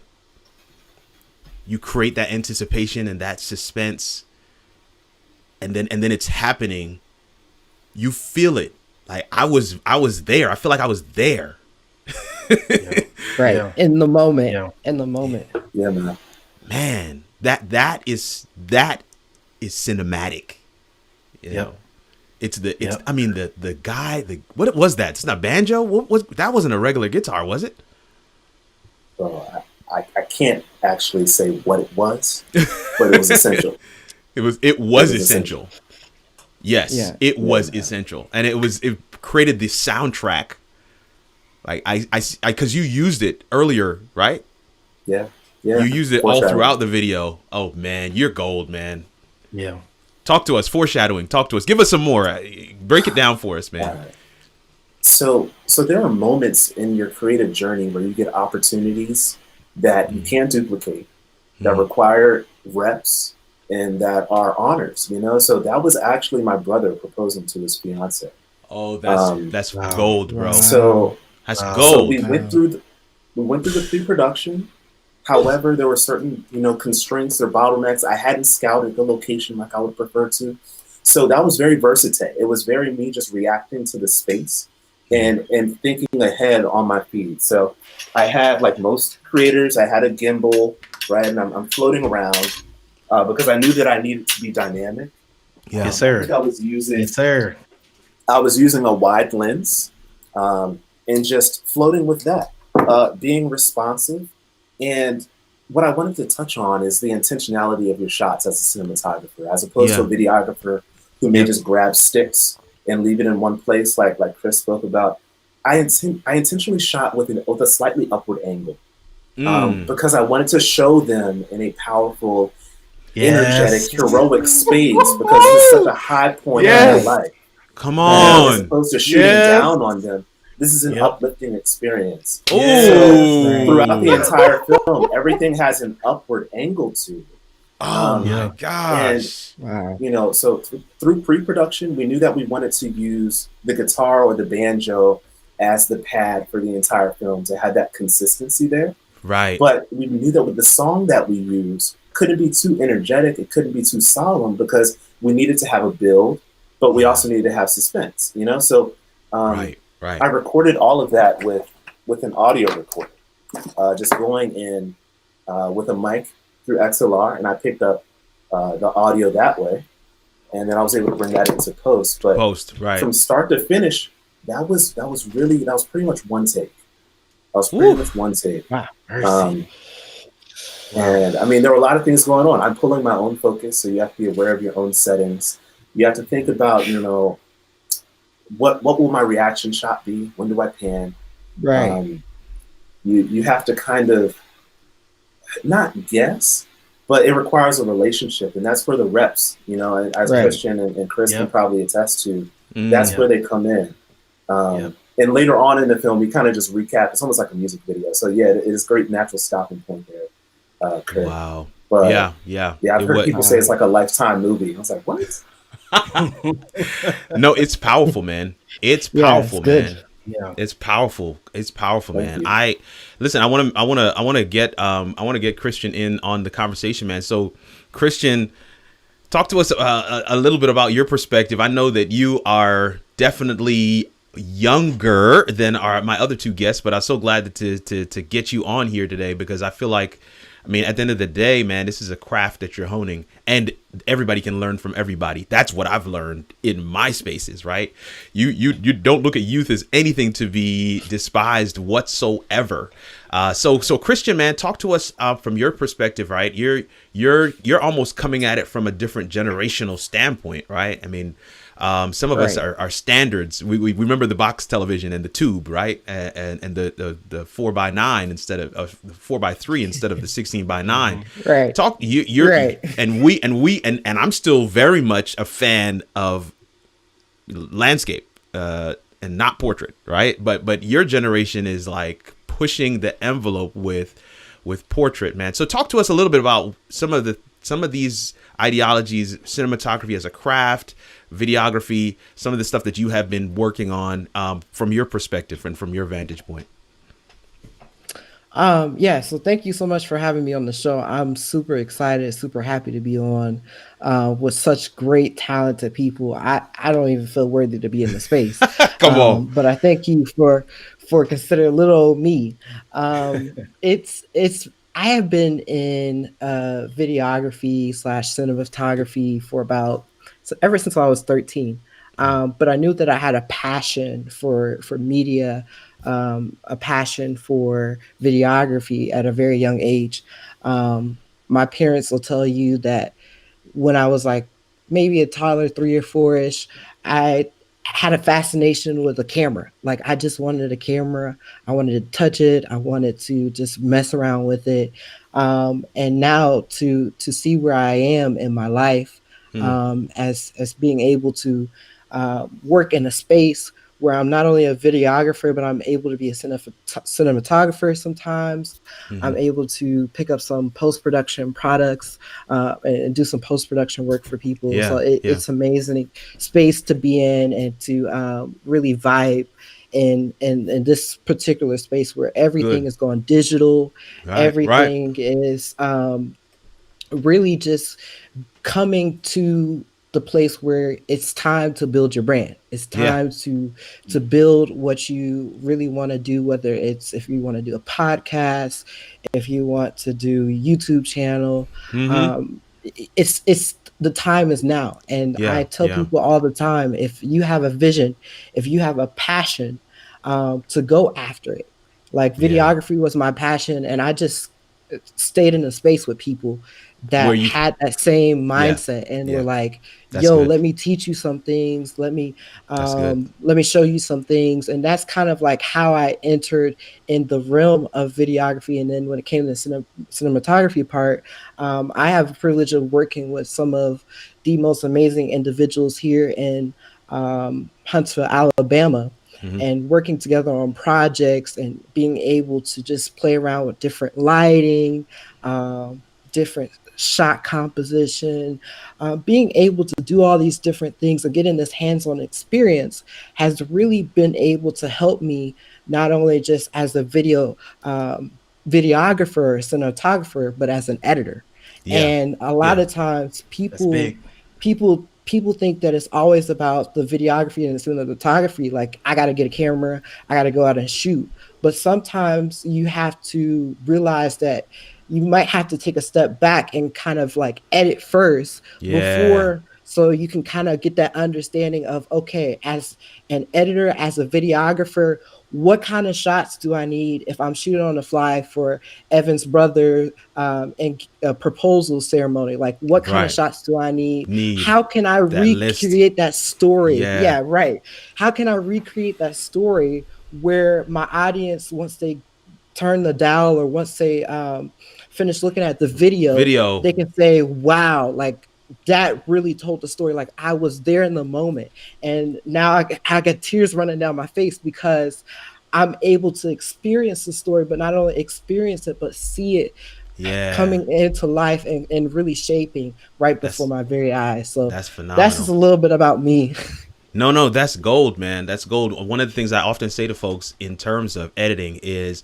you create that anticipation and that suspense, and then it's happening. You feel it. Like I was there. I feel like I was there. Right. Yeah. In the moment. Yeah. In the moment. Yeah, man. Man, that is cinematic. You know? I mean the guy, what was that? It's not banjo. That wasn't a regular guitar, was it? So I can't actually say what it was, but it was essential. It was essential. Yes, Yeah. it was essential, and it created the soundtrack. Like I because you used it earlier, right? Yeah. You used it all throughout the video. Oh man, you're gold, man. Yeah. Talk to us. Foreshadowing. Talk to us. Give us some more. Break it down for us, man. Right. So there are moments in your creative journey where you get opportunities that you can't duplicate, that require reps, and that are honors. You know, so that was actually my brother proposing to his fiance. Oh, that's gold, bro. So That's so gold. we went through the pre-production. However, there were certain, constraints or bottlenecks. I hadn't scouted the location like I would prefer to. So that was very versatile. It was very me just reacting to the space and thinking ahead on my feed. So I had, like most creators, I had a gimbal, right? And I'm floating around because I knew that I needed to be dynamic. Yeah. Yes, sir. I think I was using, Yes, sir. I was using a wide lens and just floating with that, being responsive. And what I wanted to touch on is the intentionality of your shots as a cinematographer, as opposed to a videographer who may just grab sticks and leave it in one place, like Chris spoke about. I intentionally shot with a slightly upward angle because I wanted to show them in a powerful, energetic, heroic space because this is such a high point in their life. Come on. As opposed to shooting down on them. This is an uplifting experience. Oh, so throughout the entire film, everything has an upward angle to it. Oh my gosh! And, so through pre-production, we knew that we wanted to use the guitar or the banjo as the pad for the entire film to have that consistency there. Right. But we knew that with the song that we use, couldn't be too energetic. It couldn't be too solemn because we needed to have a build, but we also needed to have suspense. So. Right. I recorded all of that with an audio recorder, just going in with a mic through XLR, and I picked up the audio that way, and then I was able to bring that into post. But from start to finish, that was pretty much one take. Wow. And I mean, there were a lot of things going on. I'm pulling my own focus, so you have to be aware of your own settings. You have to think about, what will my reaction shot be? When do I pan? Right. You have to kind of not guess, but it requires a relationship, and that's where the reps, as Christian and Chris can probably attest to. That's where they come in. And later on in the film, we kind of just recap. It's almost like a music video. So yeah, it is a great natural stopping point there. Kirk. Wow. But yeah. I've heard people say it's like a Lifetime movie. I was like, what? No, it's powerful, man. It's powerful, man. Yeah, it's powerful. It's powerful, man. I want to get Christian in on the conversation, man. So, Christian, talk to us a little bit about your perspective. I know that you are definitely younger than my other two guests, but I'm so glad to get you on here today because I feel like I mean, at the end of the day, man, this is a craft that you're honing, and everybody can learn from everybody. That's what I've learned in my spaces, right? You don't look at youth as anything to be despised whatsoever. So Christian, man, talk to us from your perspective, right? You're almost coming at it from a different generational standpoint, right? I mean, some of us are standards. We remember the box television and the tube, right? And the 4x9 instead of 4x3 instead of the 16x9. Right. Talk you're Right. and I'm still very much a fan of landscape and not portrait, right? But your generation is like pushing the envelope with portrait, man. So talk to us a little bit about some of these ideologies, cinematography as a craft, videography, some of the stuff that you have been working on from your perspective and from your vantage point. Yeah, so thank you so much for having me on the show. I'm super excited, super happy to be on with such great, talented people. I don't even feel worthy to be in the space. Come on. But I thank you for considering little old me. It's I have been in videography / cinematography for ever since I was 13. But I knew that I had a passion for media, a passion for videography at a very young age. My parents will tell you that when I was like maybe a toddler, 3 or 4-ish, I had a fascination with a camera. Like I just wanted a camera. I wanted to touch it. I wanted to just mess around with it. And now to see where I am in my life, as being able to work in a space where I'm not only a videographer, but I'm able to be a cinematographer sometimes. I'm able to pick up some post-production products and do some post-production work for people. So it's amazing space to be in and to really vibe in this particular space where everything is going digital. Everything is really just coming to the place where it's time to build your brand. It's time to build what you really want to do, whether it's if you want to do a podcast, if you want to do a YouTube channel. It's the time is now. And I tell people all the time, if you have a vision, if you have a passion, to go after it. Like videography was my passion, and I just stayed in a space with people that had that same mindset and were like, let me teach you some things. Let me show you some things. And that's kind of like how I entered in the realm of videography. And then when it came to the cinematography part, I have the privilege of working with some of the most amazing individuals here in Huntsville, Alabama. And working together on projects and being able to just play around with different lighting, different shot composition, being able to do all these different things and getting this hands-on experience has really been able to help me not only just as a videographer or cinematographer, but as an editor. And a lot of times people think that it's always about the videography and the cinematography. Like, I got to get a camera, I got to go out and shoot. But sometimes you have to realize that you might have to take a step back and kind of like edit first before, so you can kind of get that understanding of, okay, as an editor, as a videographer, what kind of shots do I need if I'm shooting on the fly for Evan's brother and a proposal ceremony? Like, what kind of shots do I need? How can I recreate that story? How can I recreate that story where my audience, once they turn the dial or once they finish looking at the video, they can say, wow, like, that really told the story. Like, I was there in the moment, and now I got tears running down my face because I'm able to experience the story, but not only experience it, but see it coming into life and really shaping right before my very eyes. So that's phenomenal. That's just a little bit about me. No, that's gold, man. That's gold. One of the things I often say to folks in terms of editing is,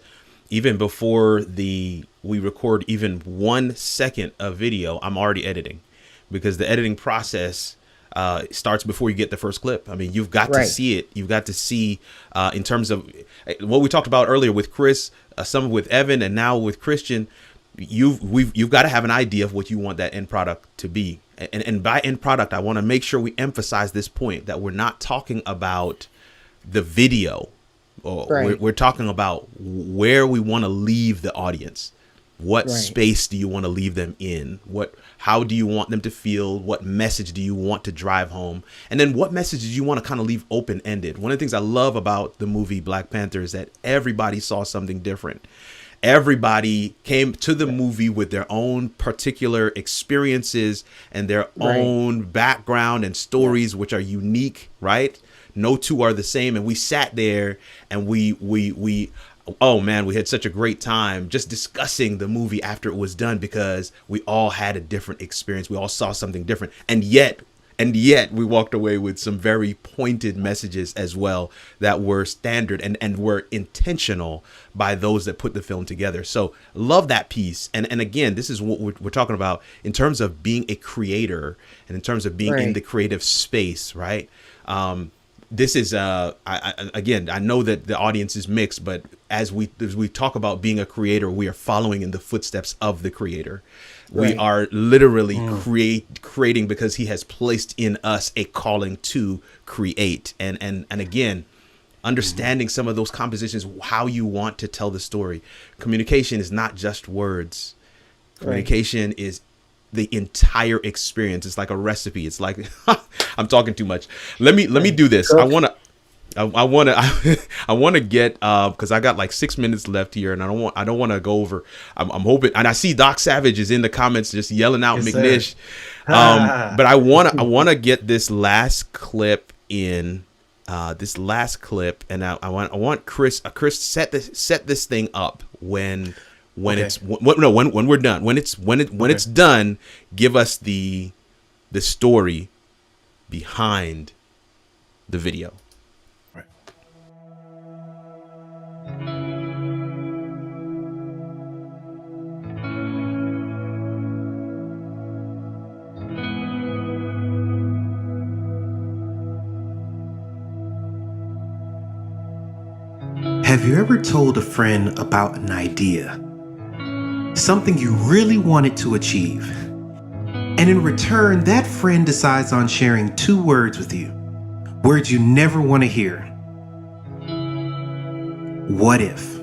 even before we record even 1 second of video, I'm already editing, because the editing process starts before you get the first clip. I mean, you've got to see it. You've got to see in terms of what we talked about earlier with Chris, some with Evan, and now with Christian. you've got to have an idea of what you want that end product to be. And by end product, I want to make sure we emphasize this point that we're not talking about the video. Or Right. we're talking about where we want to leave the audience. What Right. space do you want to leave them in? How do you want them to feel? What message do you want to drive home? And then what message do you want to kind of leave open-ended? One of the things I love about the movie Black Panther is that everybody saw something different. Everybody came to the movie with their own particular experiences and their own background and stories, which are unique, right? No two are the same. And we sat there and we oh man, we had such a great time just discussing the movie after it was done, because we all had a different experience. We all saw something different. And yet we walked away with some very pointed messages as well that were standard and were intentional by those that put the film together. So love that piece. And again, this is what we're talking about in terms of being a creator and in terms of being in the creative space, right? This is again, I know that the audience is mixed, but as we talk about being a creator, we are following in the footsteps of the creator. We are literally creating because he has placed in us a calling to create. And again, understanding some of those compositions, how you want to tell the story. Communication is not just words. Communication is the entire experience. It's like a recipe. It's like I'm talking too much. Let me do this. I want to get because I got like 6 minutes left here, and I don't want to go over. I'm hoping, and I see Doc Savage is in the comments just yelling out McNish. But I want to get this last clip in. And I want Chris set this thing up when we're done. When it's done, give us the story behind the video. Right. Have you ever told a friend about an idea? Something you really wanted to achieve. And in return, that friend decides on sharing 2 words with you. Words you never want to hear. What if?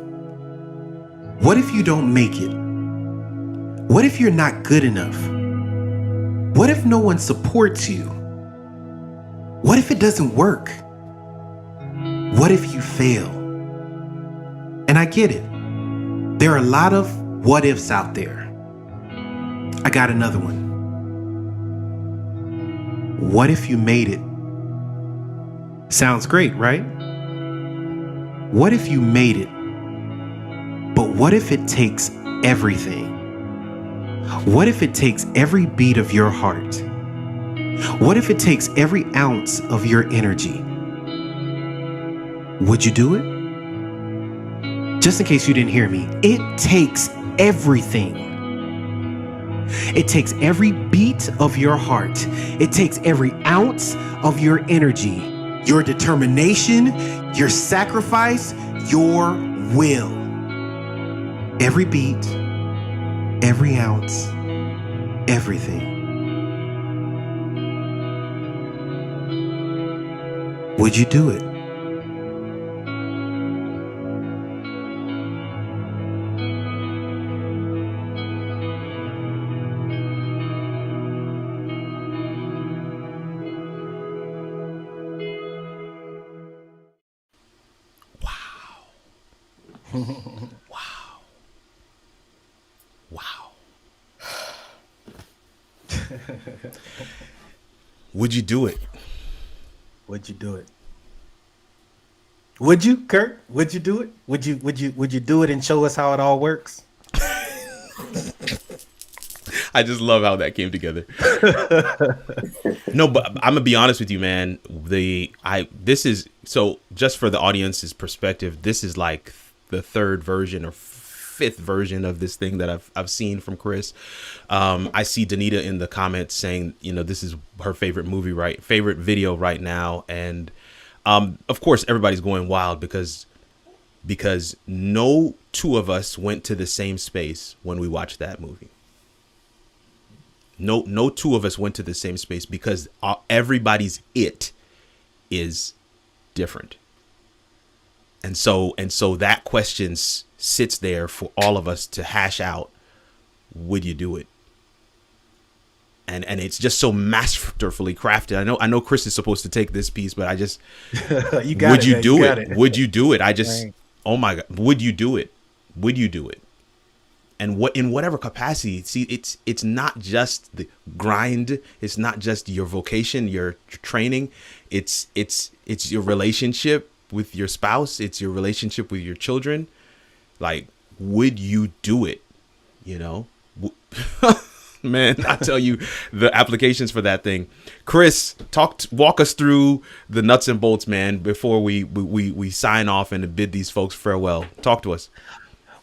What if you don't make it? What if you're not good enough? What if no one supports you? What if it doesn't work? What if you fail? And I get it. There are a lot of what ifs out there. I got another one. What if you made it? Sounds great, right? What if you made it? But what if it takes everything? What if it takes every beat of your heart? What if it takes every ounce of your energy? Would you do it? Just in case you didn't hear me, it takes everything. It takes every beat of your heart. It takes every ounce of your energy, your determination, your sacrifice, your will. Every beat, every ounce, everything. Would you do it? Wow. Would you do it? Would you do it? Would you, Kirk? Would you do it? Would you do it and show us how it all works? I just love how that came together. No, but I'm gonna be honest with you, man. This is so just for the audience's perspective. This is like the 3rd version or 5th version of this thing that I've seen from Chris. I see Danita in the comments saying, this is her favorite favorite video right now, and of course everybody's going wild because because no two of us went to the same space when we watched that movie. No two of us went to the same space because everybody's it is different. And so that question sits there for all of us to hash out. Would you do it? And it's just so masterfully crafted. I know Chris is supposed to take this piece, but I just would you do it? Would you do it? I just right. Oh my God, would you do it? Would you do it? And what in whatever capacity? See, it's not just the grind. It's not just your vocation, your training. It's your relationship with your spouse. It's your relationship with your children. Like, would you do it? You know. Man, I tell you, the applications for that thing. Chris, walk us through the nuts and bolts, man, before we sign off and bid these folks farewell. Talk to us.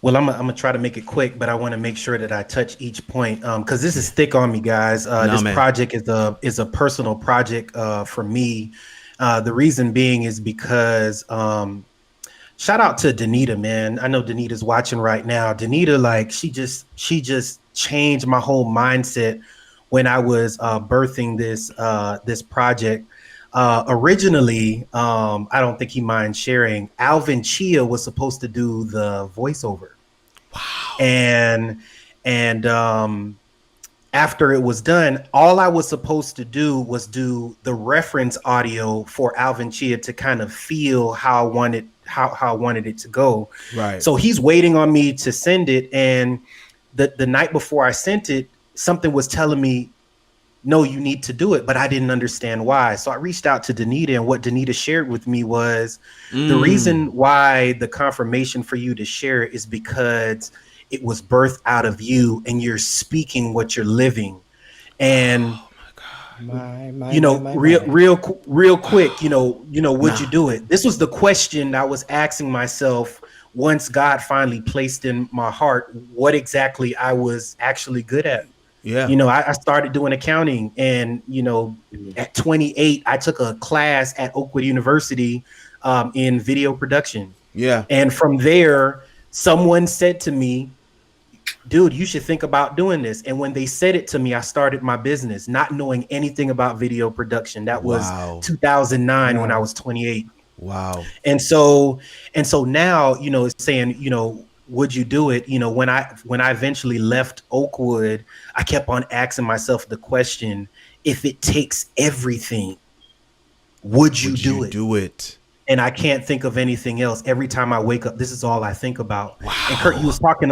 Well, I'm gonna try to make it quick, but I want to make sure that I touch each point because this is thick on me, guys. This project is a personal project for me. The reason being is because shout out to Danita, man. I know Danita's watching right now. Danita, like she just changed my whole mindset when I was birthing this project. Originally, I don't think he minds sharing, Alvin Chia was supposed to do the voiceover. Wow. And after it was done, all I was supposed to do was do the reference audio for Alvin Chia to kind of feel how I wanted it to go. Right. So he's waiting on me to send it, and the night before I sent it, something was telling me, no, you need to do it, but I didn't understand why. So I reached out to Danita, and what Danita shared with me was the reason why the confirmation for you to share it is because it was birthed out of you and you're speaking what you're living. And real quick, would you do it? This was the question I was asking myself once God finally placed in my heart what exactly I was actually good at. Yeah. I started doing accounting, and, at 28, I took a class at Oakwood University in video production. Yeah. And from there, someone said to me, dude, you should think about doing this. And when they said it to me, I started my business, not knowing anything about video production. That was 2009 when I was 28. Wow. And so now, it's saying, would you do it? When I eventually left Oakwood, I kept on asking myself the question, if it takes everything, would you do it? And I can't think of anything else. Every time I wake up, this is all I think about. Wow. And Kirk, you was talking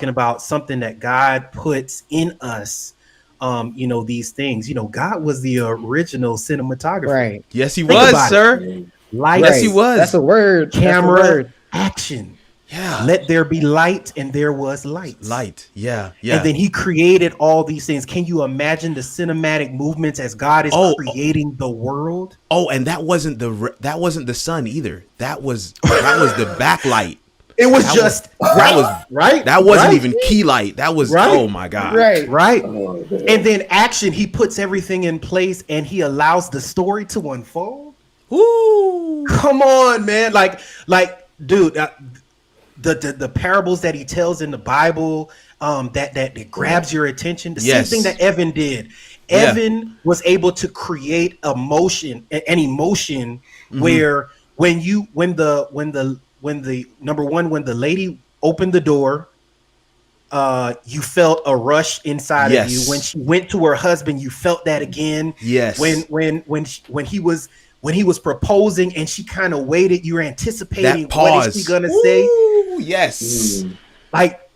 about something that God puts in us. These things, God was the original cinematographer. Right. Yes, he was, sir. Light. Yes, he was. That's a word. Camera, action. Yeah. Let there be light, and there was light. Light. Yeah. Yeah. And then he created all these things. Can you imagine the cinematic movements as God is creating the world? Oh, and that wasn't the sun either. That was the backlight. It was right. That wasn't even key light. That was oh my God. Right. And then action, he puts everything in place and he allows the story to unfold. Ooh. Come on, man. Like dude, the parables that he tells in the Bible, that grabs your attention. The same thing that Evan did. Evan was able to create an emotion where when the lady opened the door, you felt a rush inside of you. When she went to her husband, you felt that again. Yes. When he was proposing and she kind of waited, you were anticipating what is she gonna say. Yes. Like,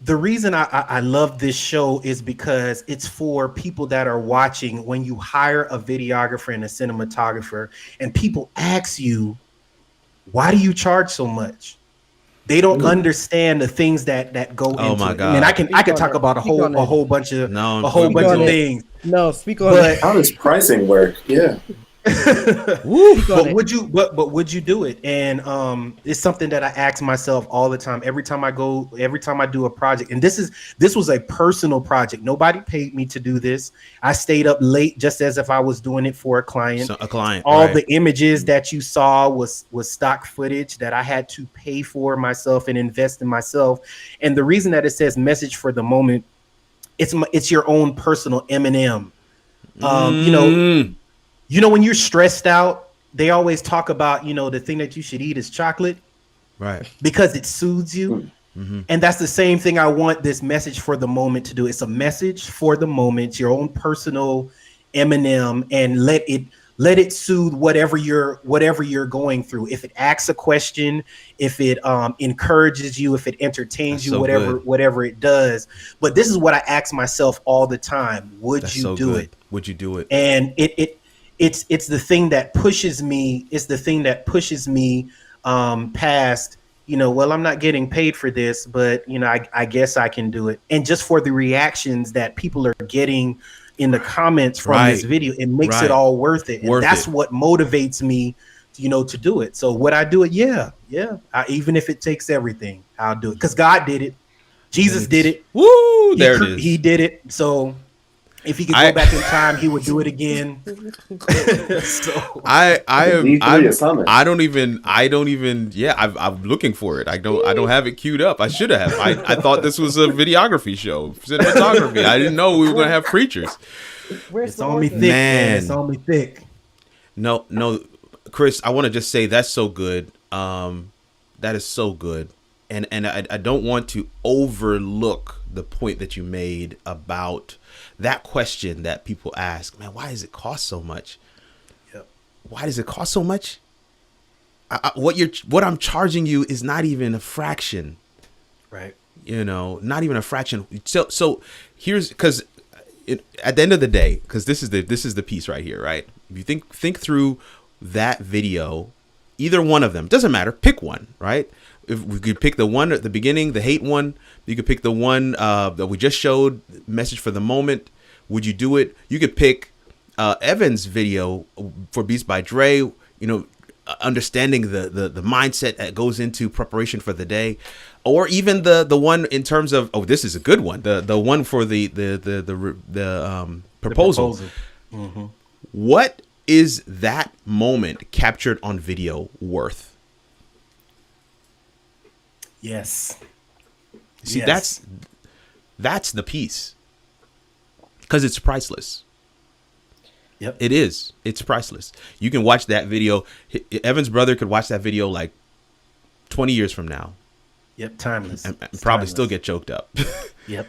the reason I love this show is because it's for people that are watching. When you hire a videographer and a cinematographer and people ask you, why do you charge so much? They don't understand the things that go into it. I mean, I could talk about a whole bunch of things. No, speak on it. How does pricing work? Yeah. Woo. But would you? But would you do it? And it's something that I ask myself all the time. Every time I do a project, and this was a personal project. Nobody paid me to do this. I stayed up late just as if I was doing it for a client. A client. All right. the images that you saw was stock footage that I had to pay for myself and invest in myself. And the reason that it says "message for the moment," it's your own personal M&M. You know, when you're stressed out, they always talk about, the thing that you should eat is chocolate. Right. Because it soothes you. Mm-hmm. And that's the same thing I want this message for the moment to do. It's a message for the moment, your own personal M&M, and let it soothe whatever you're going through. If it asks a question, if it encourages you, if it entertains you, whatever it does. But this is what I ask myself all the time. Would you do it? Would you do it? And it's the thing that pushes me. It's the thing that pushes me past, well, I'm not getting paid for this, but I guess I can do it. And just for the reactions that people are getting in the comments from this video, it makes it all worth it. And that's what motivates me, to do it. So would I do it? Yeah. Even if it takes everything, I'll do it. Because God did it. Jesus did it. Woo! There it is. He did it. So if he could go back in time, he would do it again. So I don't even. Yeah, I'm looking for it. I don't have it queued up. I should have. I thought this was a videography show, cinematography. I didn't know we were going to have preachers. It's on me thick, man. It's on me thick. No, Chris, I want to just say that's so good. That is so good. And I don't want to overlook the point that you made about that question that people ask, man, why does it cost so much? Yep. Why does it cost so much? What I'm charging you is not even a fraction. Right. Not even a fraction. So here's, because at the end of the day, because this is the piece right here, right? If you think through that video, either one of them, doesn't matter, pick one, right? If we could pick the one at the beginning, the hate one, you could pick the one that we just showed, message for the moment. Would you do it? You could pick Evan's video for Beats by Dre, understanding the mindset that goes into preparation for the day, or even the one in terms of, this is a good one, the one for the proposal. Mm-hmm. What is that moment captured on video worth? Yes. See, that's the piece, because it's priceless. Yep. It is. It's priceless. You can watch that video. Evan's brother could watch that video like 20 years from now. Yep. Timeless. And probably still get choked up. Yep.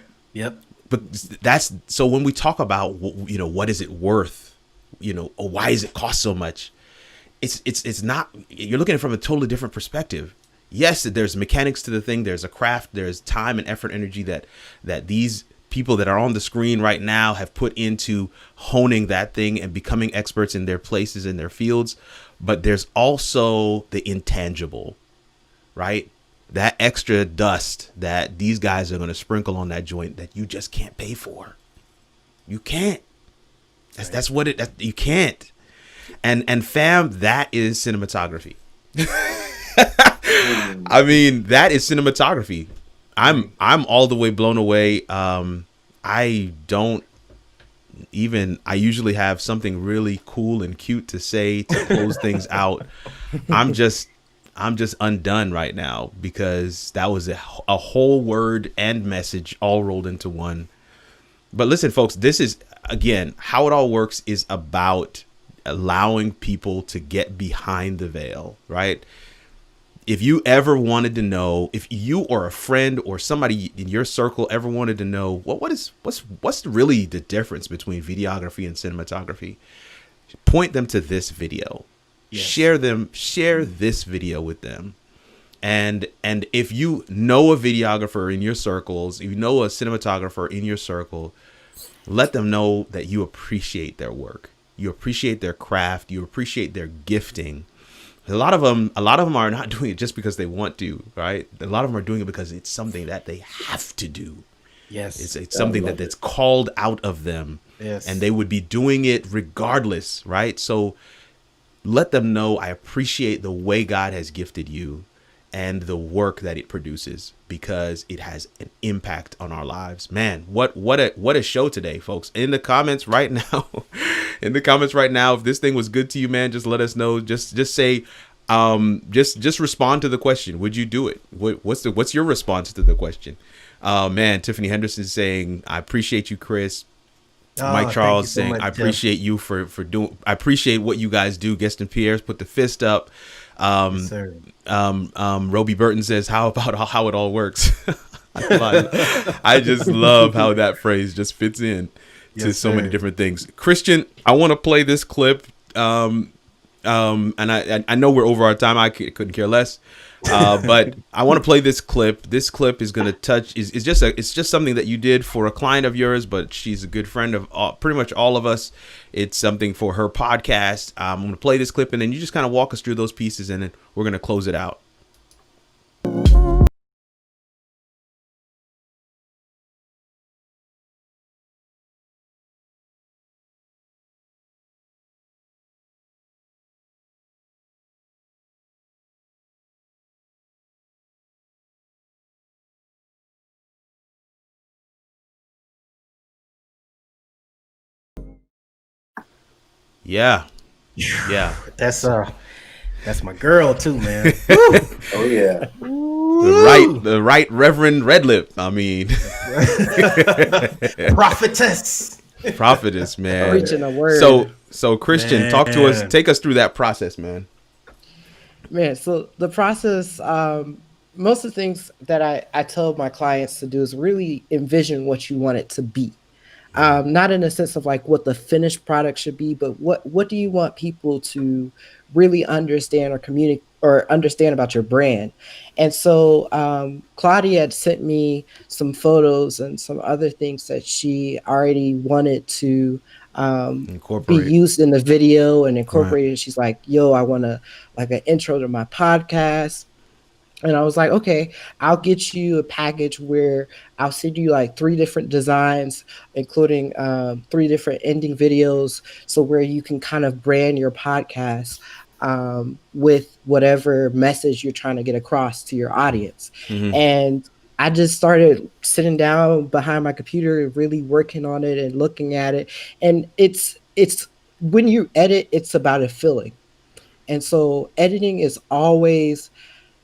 But that's, so when we talk about, what is it worth? Or why does it cost so much? It's not, you're looking at it from a totally different perspective. Yes, there's mechanics to the thing. There's a craft. There's time and effort, energy that these people that are on the screen right now have put into honing that thing and becoming experts in their places, in their fields. But there's also the intangible, right? That extra dust that these guys are going to sprinkle on that joint that you just can't pay for. You can't. That's what you can't. And fam, that is cinematography. I mean, that is cinematography. I'm all the way blown away. I usually have something really cool and cute to say to close things out. I'm just undone right now, because that was a whole word and message all rolled into one. But listen, folks, this is, again, how it all works is about allowing people to get behind the veil, right? If you ever wanted to know, if you or a friend or somebody in your circle ever wanted to know, what's really the difference between videography and cinematography, point them to this video. Yes. Share this video with them. And if you know a videographer in your circles, if you know a cinematographer in your circle, let them know that you appreciate their work. You appreciate their craft. You appreciate their gifting. A lot of them are not doing it just because they want to, right? A lot of them are doing it because it's something that they have to do. Yes. It's something that's called out of them. Yes. And they would be doing it regardless, right? So let them know I appreciate the way God has gifted you and the work that it produces, because it has an impact on our lives. Man, what a show today, folks. In the comments right now, if this thing was good to you, man, just let us know. Just say, just respond to the question. Would you do it? What's your response to the question? Man, Tiffany Henderson saying, I appreciate you, Chris. Mike Charles saying, I appreciate you for doing, I appreciate what you guys do. Gaston Pierre's put the fist up. Yes, sir. Roby Burton says, how about how it all works? I just love how that phrase just fits in to so many different things. Christian, I want to play this clip. And I know we're over our time. I couldn't care less. But I want to play this clip. This clip is going to touch it's just something that you did for a client of yours, but she's a good friend of pretty much all of us. It's something for her podcast. I'm going to play this clip, and then you just kind of walk us through those pieces, and then we're going to close it out. Yeah. That's my girl too, man. Oh yeah. The right Reverend Redlip. I mean, prophetess, man. Preaching a word. So Christian, Man. talk to us. Take us through that process, man. Man, so the process, most of the things that I tell my clients to do is really envision what you want it to be. Not in a sense of like what the finished product should be, but what do you want people to really understand or communicate or understand about your brand? And so Claudia had sent me some photos and some other things that she already wanted to be used in the video and incorporated. Right. She's like, yo, I want to like an intro to my podcast. And I was like, okay, I'll get you a package where I'll send you like 3 different designs, including 3 different ending videos. So where you can kind of brand your podcast with whatever message you're trying to get across to your audience. Mm-hmm. And I just started sitting down behind my computer, really working on it and looking at it. And it's when you edit, it's about a feeling. And so editing is always,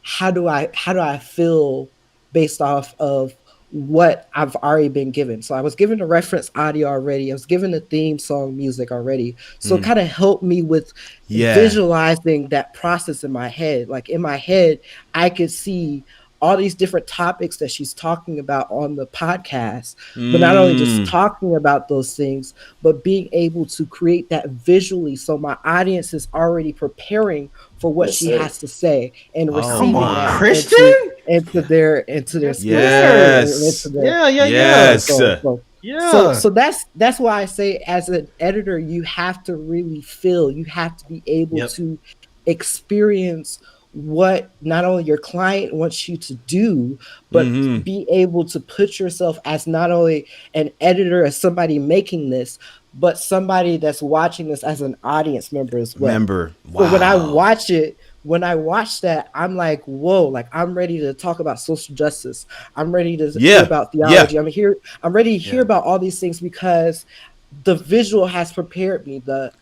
how do I feel based off of what I've already been given? So I was given the reference audio already. I was given the theme song music already. So it kind of helped me with visualizing that process in my head. Like in my head, I could see all these different topics that she's talking about on the podcast, but not only just talking about those things, but being able to create that visually. So my audience is already preparing for what she has to say and receiving that Christian into their spirit. Yes. Yes. So that's why I say, as an editor, you have to really feel, you have to be able to experience what not only your client wants you to do, but be able to put yourself as not only an editor, as somebody making this, but somebody that's watching this as an audience member as well. Wow. So when I watch that, I'm like, whoa, like I'm ready to talk about social justice. I'm ready to hear about theology. I'm ready to hear about all these things because the visual has prepared me. The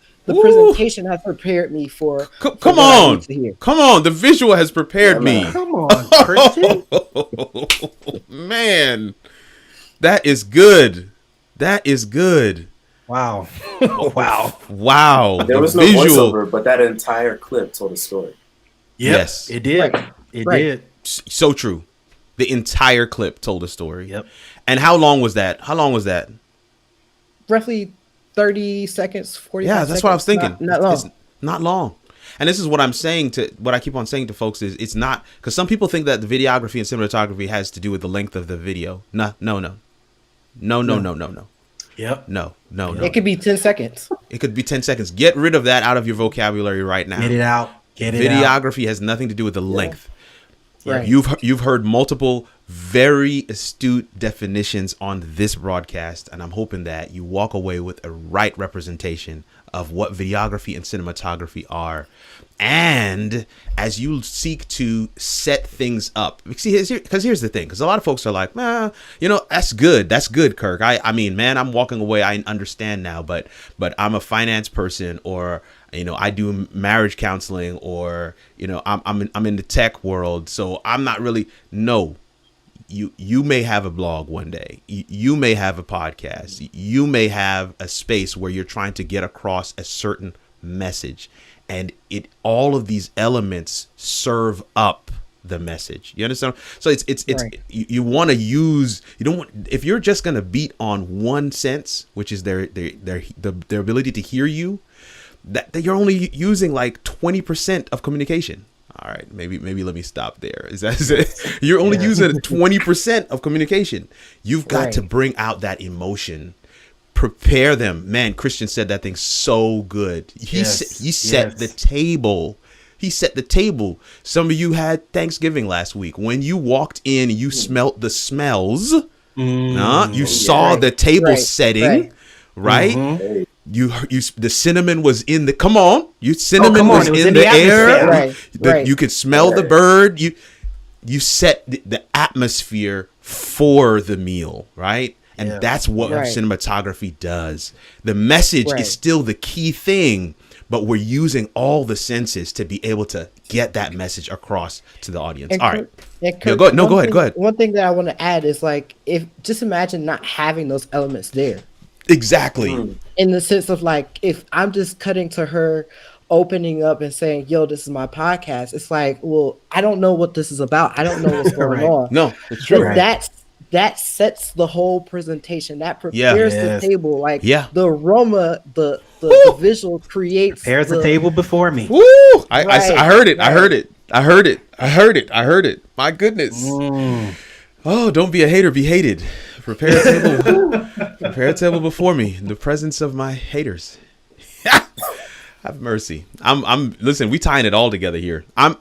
presentation has prepared me for come on. The visual has prepared me. Come on, Christian. Man, that is good. Wow. Wow. There was no voiceover, but that entire clip told a story. Yes, it did. It did. So true. The entire clip told a story. Yep. And how long was that? Roughly 30 seconds, 45 seconds. Yeah, that's what I was thinking. Not long. It's not long. And this is what I'm saying what I keep on saying to folks is it's not, because some people think that the videography and cinematography has to do with the length of the video. No. Yep. No. It could be 10 seconds. It could be 10 seconds. Get rid of that out of your vocabulary right now. Get it out. Videography has nothing to do with the length. Right. You've heard multiple very astute definitions on this broadcast, and I'm hoping that you walk away with a right representation of what videography and cinematography are. And as you seek to set things up, because here's the thing, because a lot of folks are like, that's good, Kirk. I mean, man, I'm walking away. I understand now, but I'm a finance person, or I do marriage counseling, or I'm in the tech world, so I'm not really. No, you may have a blog one day. You may have a podcast. You may have a space where you're trying to get across a certain message. And all of these elements serve up the message. You understand? So it's right. You want to use, you don't want, if you're just going to beat on one sense, which is their ability to hear you, that you're only using like 20% of communication. All right, maybe let me stop there. Is that you're only using 20% of communication. You've got to bring out that emotion. Prepare them. Man, Christian said that thing so good. He set the table. He set the table. Some of you had Thanksgiving last week. When you walked in, you smelt the smells. You saw the table setting, right? Mm-hmm. You the cinnamon was in the cinnamon was in the air. You could smell the bird. You set the atmosphere for the meal, right? And that's what cinematography does. The message is still the key thing, but we're using all the senses to be able to get that message across to the audience. All right. Kirk, go ahead. One thing that I want to add is just imagine not having those elements there. Exactly. In the sense of if I'm just cutting to her opening up and saying, yo, this is my podcast. It's like, well, I don't know what this is about. I don't know what's going on. No, it's true. That sets the whole presentation. That prepares the table. The aroma, the visual prepares the table before me. Woo! I heard it. I heard it. My goodness. Oh, don't be a hater, be hated. Prepare a table before me in the presence of my haters. Have mercy. Listen, we tying it all together here. I'm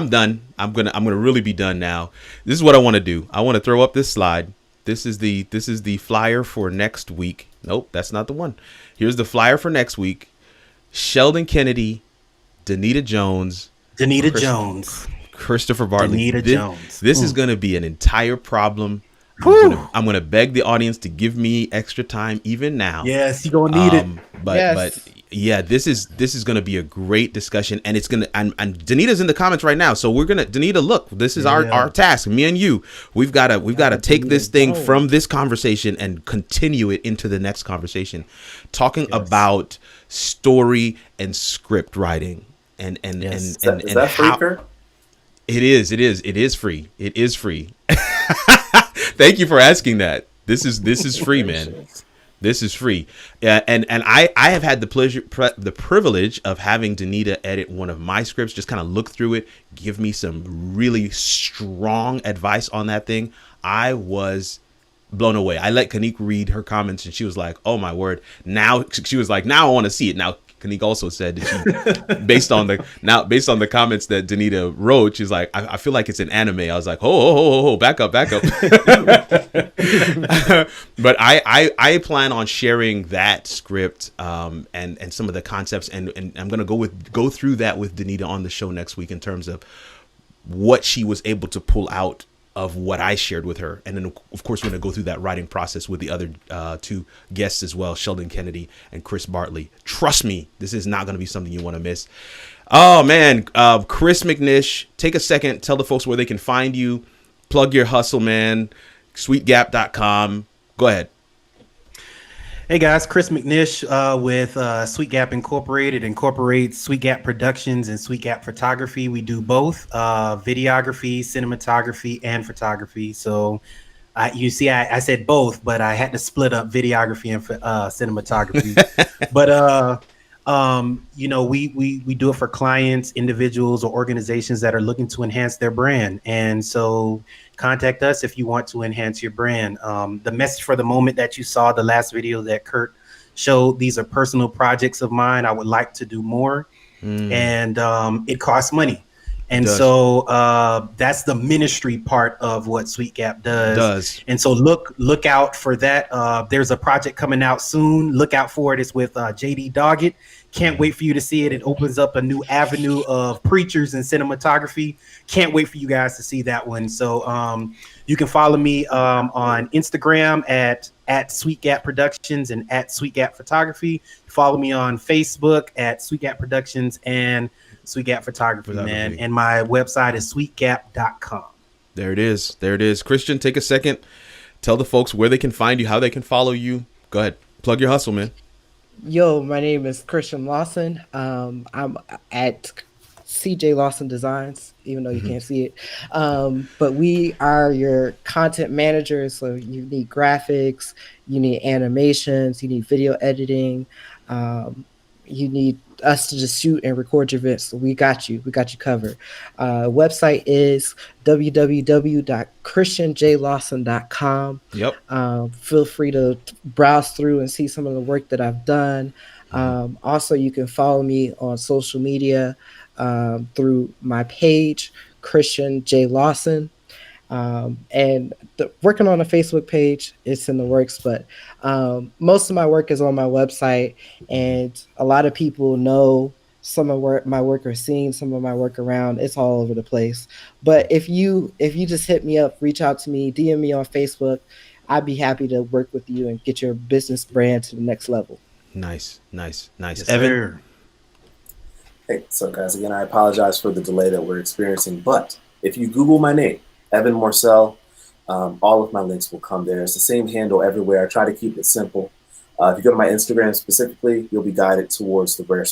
done. I'm gonna really be done now. This is what I want to do. I want to throw up this slide. This is the flyer for next week. Nope, that's not the one. Here's the flyer for next week. Sheldon Kennedy, Danita Jones, Christopher Bartley. This is gonna be an entire problem. I'm gonna beg the audience to give me extra time even now. Yes, you're gonna need it. But yeah, this is gonna be a great discussion, and it's gonna and Danita's in the comments right now. So we're gonna Danita, look, this is our task. Me and you, we've gotta take this thing from this conversation and continue it into the next conversation, talking about story and script writing and is that how free, Kirk? It is free. It is free. Thank you for asking that. This is free, man. This is free. And I have had the privilege of having Danita edit one of my scripts, just kind of look through it, give me some really strong advice on that thing. I was blown away. I let Kanique read her comments and she was like, oh my word. Now she was like, now I want to see it. Now Kanique also said that she, based on the comments that Danita wrote, she's like, I feel like it's an anime. I was like, oh, back up. But I plan on sharing that script and some of the concepts, and I'm gonna go through that with Danita on the show next week in terms of what she was able to pull out of what I shared with her. And then of course, we're going to go through that writing process with the other two guests as well, Sheldon Kennedy and Chris Bartley. Trust me, this is not going to be something you want to miss. Oh man. Chris McNish, take a second, tell the folks where they can find you, plug your hustle, man. Sweetgap.com. Go ahead. Hey guys, Chris McNish with Sweet Gap Incorporated. Incorporates Sweet Gap Productions and Sweet Gap Photography. We do both videography, cinematography, and photography. So you see, I said both, but I had to split up videography and cinematography. But we do it for clients, individuals, or organizations that are looking to enhance their brand. And so contact us if you want to enhance your brand. The message for the moment that you saw, the last video that Kirk showed, these are personal projects of mine. I would like to do more. And it costs money. And does. so that's the ministry part of what Sweet Gap does. And so look out for that. There's a project coming out soon. Look out for it. It's with JD Doggett. Can't wait for you to see it. It opens up a new avenue of preachers and cinematography. Can't wait for you guys to see that one. So you can follow me on Instagram at Sweet Gap Productions and at Sweet Gap Photography. Follow me on Facebook at Sweet Gap Productions and Sweet Gap Photography, man. And my website is sweetgap.com. There it is. There it is. Christian, take a second. Tell the folks where they can find you, how they can follow you. Go ahead. Plug your hustle, man. Yo, my name is Christian Lawson. I'm at CJ Lawson Designs, even though you can't see it. But we are your content managers. So you need graphics, you need animations, you need video editing, you need us to just shoot and record your events. So we got you covered. Website is www.christianjlawson.com. Yep. Feel free to browse through and see some of the work that I've done. Also, you can follow me on social media through my page, Christian J. Lawson. And working on a Facebook page, it's in the works, but most of my work is on my website, and a lot of people know some of my work or seeing some of my work around. It's all over the place. But if you just hit me up, reach out to me, DM me on Facebook, I'd be happy to work with you and get your business brand to the next level. Nice. Yes, Evan. sir. Hey, so guys, again, I apologize for the delay that we're experiencing, but if you Google my name, Evan Morsell, all of my links will come there. It's the same handle everywhere. I try to keep it simple. If you go to my Instagram specifically, you'll be guided towards the Rare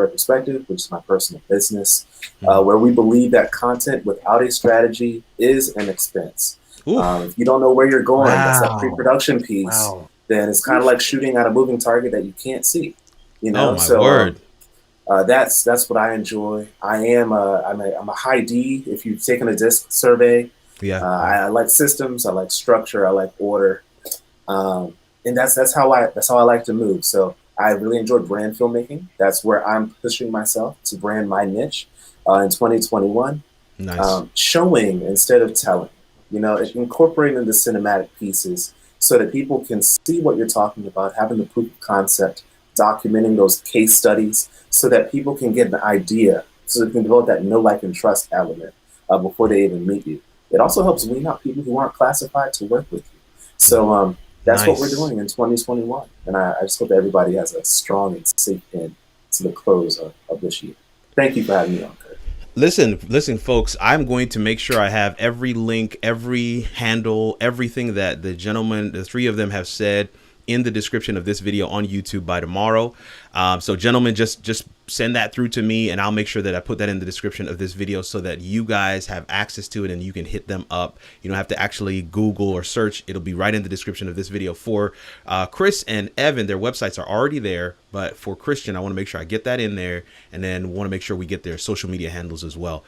Perspective, which is my personal business, where we believe that content without a strategy is an expense. If you don't know where you're going, that's that pre-production piece, then it's kind of like shooting at a moving target that you can't see. You know, word. That's what I enjoy. I'm a high D. If you've taken a disc survey, I like systems. I like structure. I like order, and that's how I like to move. So I really enjoy brand filmmaking. That's where I'm pushing myself to brand my niche in 2021. Nice. Showing instead of telling. You know, incorporating the cinematic pieces so that people can see what you're talking about, having the proof of concept, documenting those case studies, so that people can get an idea, so they can develop that know, like, and trust element before they even meet you. It also helps wean out people who aren't classified to work with you. So that's what we're doing in 2021. And I just hope that everybody has a strong and safe end to the close of this year. Thank you for having me on, Kirk. Listen, folks, I'm going to make sure I have every link, every handle, everything that the three of them have said in the description of this video on YouTube by tomorrow. So gentlemen, just send that through to me, and I'll make sure that I put that in the description of this video so that you guys have access to it and you can hit them up. You don't have to actually Google or search. It'll be right in the description of this video. For Chris and Evan, their websites are already there, but for Christian, I want to make sure I get that in there, and then want to make sure we get their social media handles as well.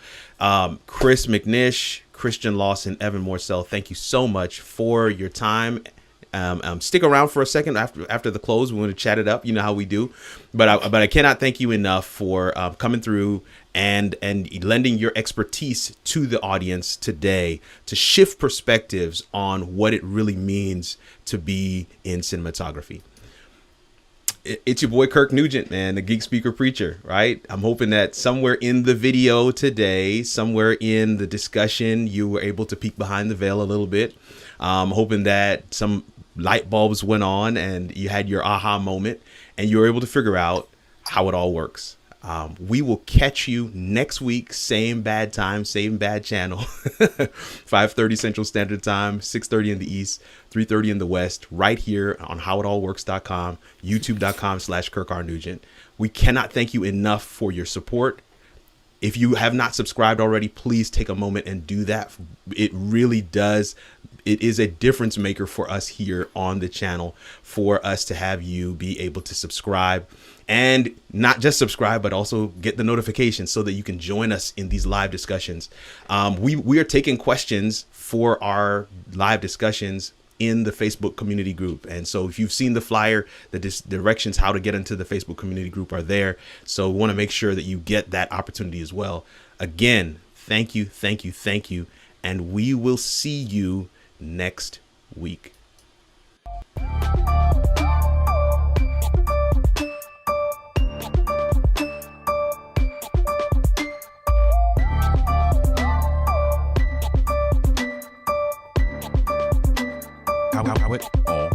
Chris McNish, Christian Lawson, Evan Morsell, thank you so much for your time. Stick around for a second after the close. We want to chat it up. You know how we do, but I cannot thank you enough for coming through and lending your expertise to the audience today to shift perspectives on what it really means to be in cinematography. It's your boy Kirk Nugent, man, the Geek Speaker Preacher, right? I'm hoping that somewhere in the video today, somewhere in the discussion, you were able to peek behind the veil a little bit. I'm hoping that some light bulbs went on and you had your aha moment and you were able to figure out how it all works. We will catch you next week, same bad time, same bad channel, 5:30 Central Standard Time, 6:30 in the East, 3:30 in the West, right here on howitallworks.com, youtube.com/Kirk R. Nugent. We cannot thank you enough for your support. If you have not subscribed already, please take a moment and do that. It really does. It is a difference maker for us here on the channel, for us to have you be able to subscribe, and not just subscribe, but also get the notifications so that you can join us in these live discussions. We are taking questions for our live discussions in the Facebook community group. And so if you've seen the flyer, the directions how to get into the Facebook community group are there. So we want to make sure that you get that opportunity as well. Again, Thank you, thank you, thank you. And we will see you next week. How it all